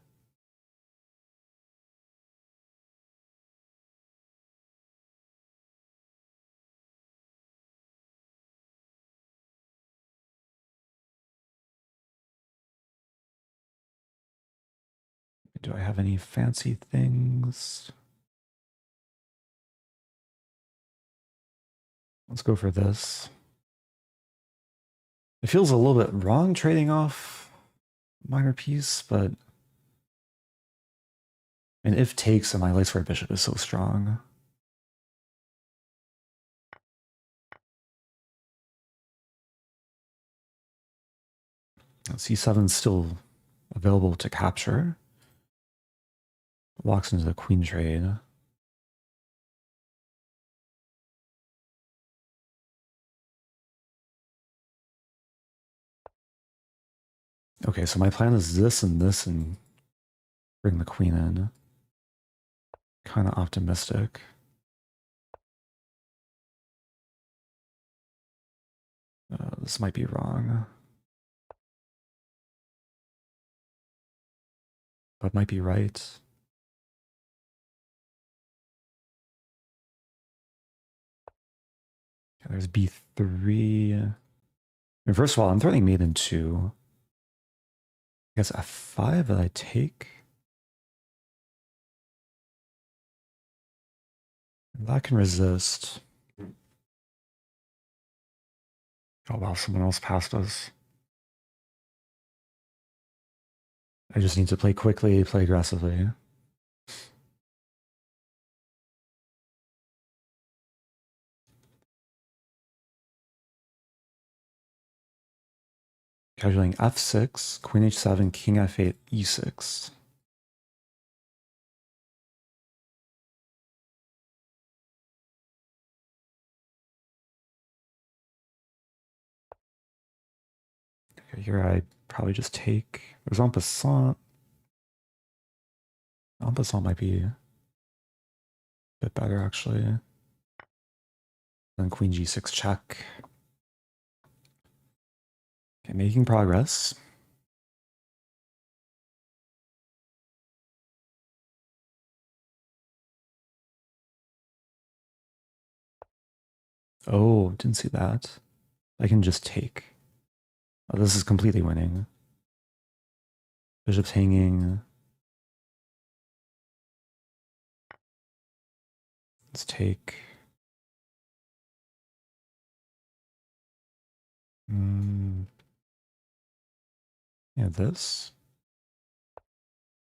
Do I have any fancy things? Let's go for this. It feels a little bit wrong trading off minor piece, but and if takes and my light square bishop is so strong. c7 is still available to capture. Walks into the queen trade. Okay, so my plan is this and bring the queen in. Kind of optimistic. This might be wrong. But might be right. Okay, there's b3. I mean, first of all, I'm threatening mate in 2. I guess f5 that I take. That can resist. Oh wow, someone else passed us. I just need to play quickly, play aggressively. Calculating f6, queen h7, king f8, e6. Okay, here I probably just take. There's en passant. En passant might be a bit better, actually. Then queen g6 check. Okay, making progress. Oh, didn't see that. I can just take. Oh, this is completely winning. Bishop's hanging. Let's take. Yeah, this.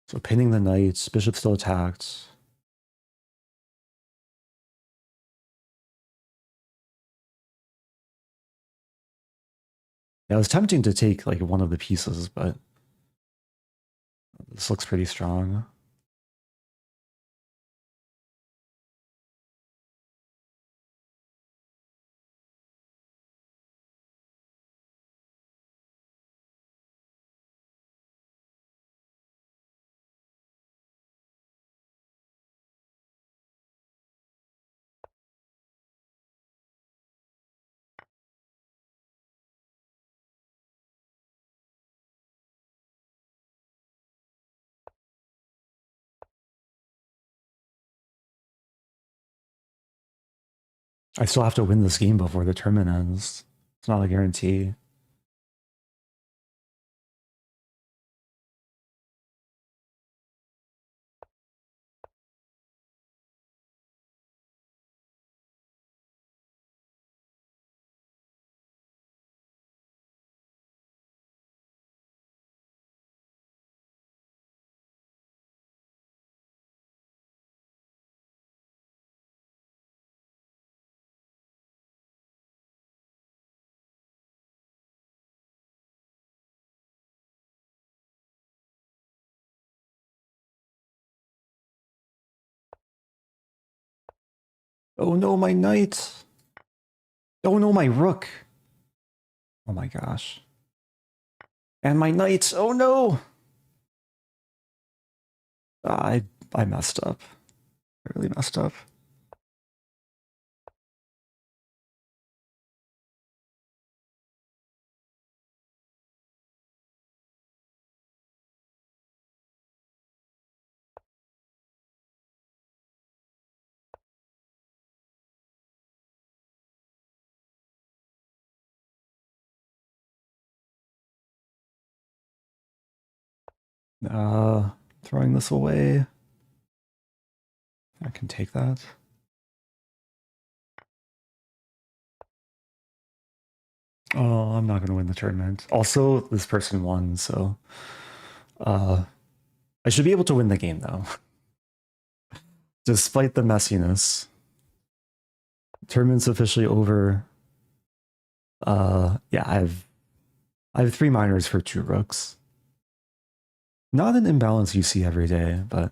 So pinning the knights, bishop still attacked. Yeah, it was tempting to take like one of the pieces, but This looks pretty strong. I still have to win this game before the tournament ends. It's not a guarantee. Oh no, my knight! Oh no, my rook! Oh my gosh. And my knight! Oh no! I messed up. I really messed up. Throwing this away. I can take that. Oh, I'm not going to win the tournament. Also, this person won, so... I should be able to win the game, though. Despite the messiness. Tournament's officially over. Yeah, I have 3 minors for 2 rooks. Not an imbalance you see every day, but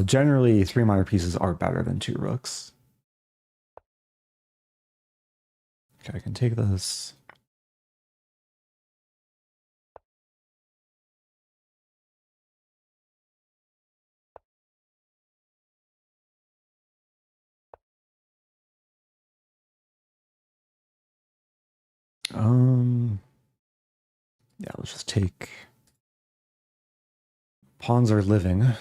generally 3 minor pieces are better than 2 rooks. Okay, I can take this. Yeah, let's just take... Pawns are living.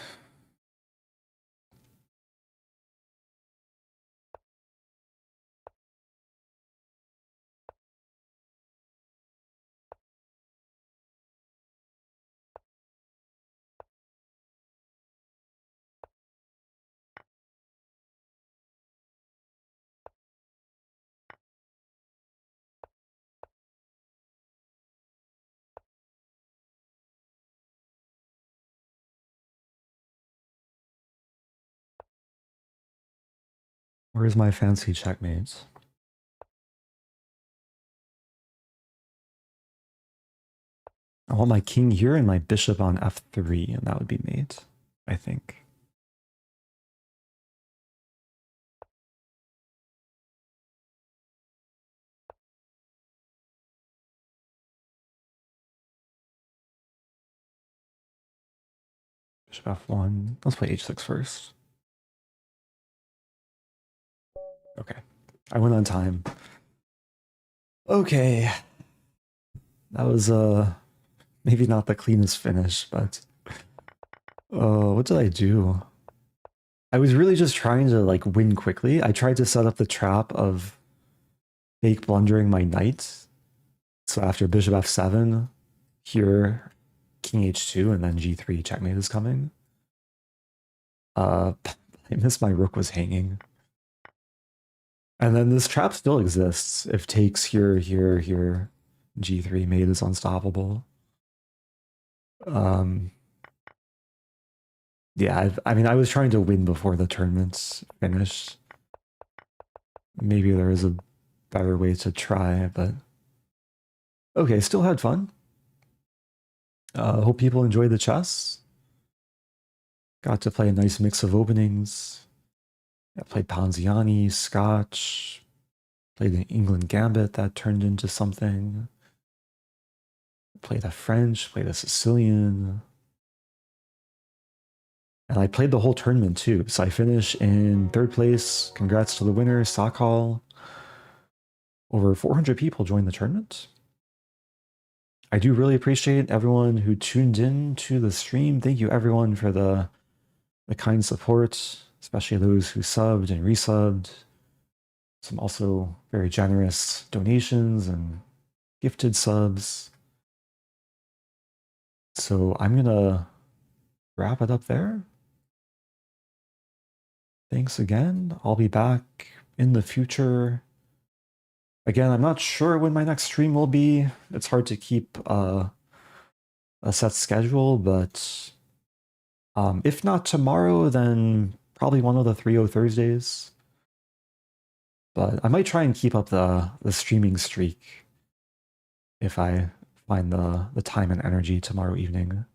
Where's my fancy checkmate? I want my king here and my bishop on f3, and that would be mate, I think. Bishop f1. Let's play h6 first. Okay. I went on time. Okay. That was maybe not the cleanest finish, but what did I do? I was really just trying to like win quickly. I tried to set up the trap of fake blundering my knight. So after bishop f7, here king h2 and then g3 checkmate is coming. I missed my rook was hanging. And then this trap still exists. If takes here, here, here, g3 mate is unstoppable. Yeah, I mean, I was trying to win before the tournament's finished. Maybe there is a better way to try, but okay, still had fun. Hope people enjoyed the chess. Got to play a nice mix of openings. I played Ponziani, Scotch, played an England Gambit that turned into something. Played a French, played a Sicilian. And I played the whole tournament too. So I finished in 3rd place. Congrats to the winner, Sakal. Over 400 people joined the tournament. I do really appreciate everyone who tuned in to the stream. Thank you everyone for the kind support, especially those who subbed and resubbed. Some also very generous donations and gifted subs. So I'm gonna wrap it up there. Thanks again. I'll be back in the future. Again, I'm not sure when my next stream will be. It's hard to keep a set schedule, but if not tomorrow, then probably one of the 3-0 Thursdays. But I might try and keep up the streaming streak if I find the time and energy tomorrow evening.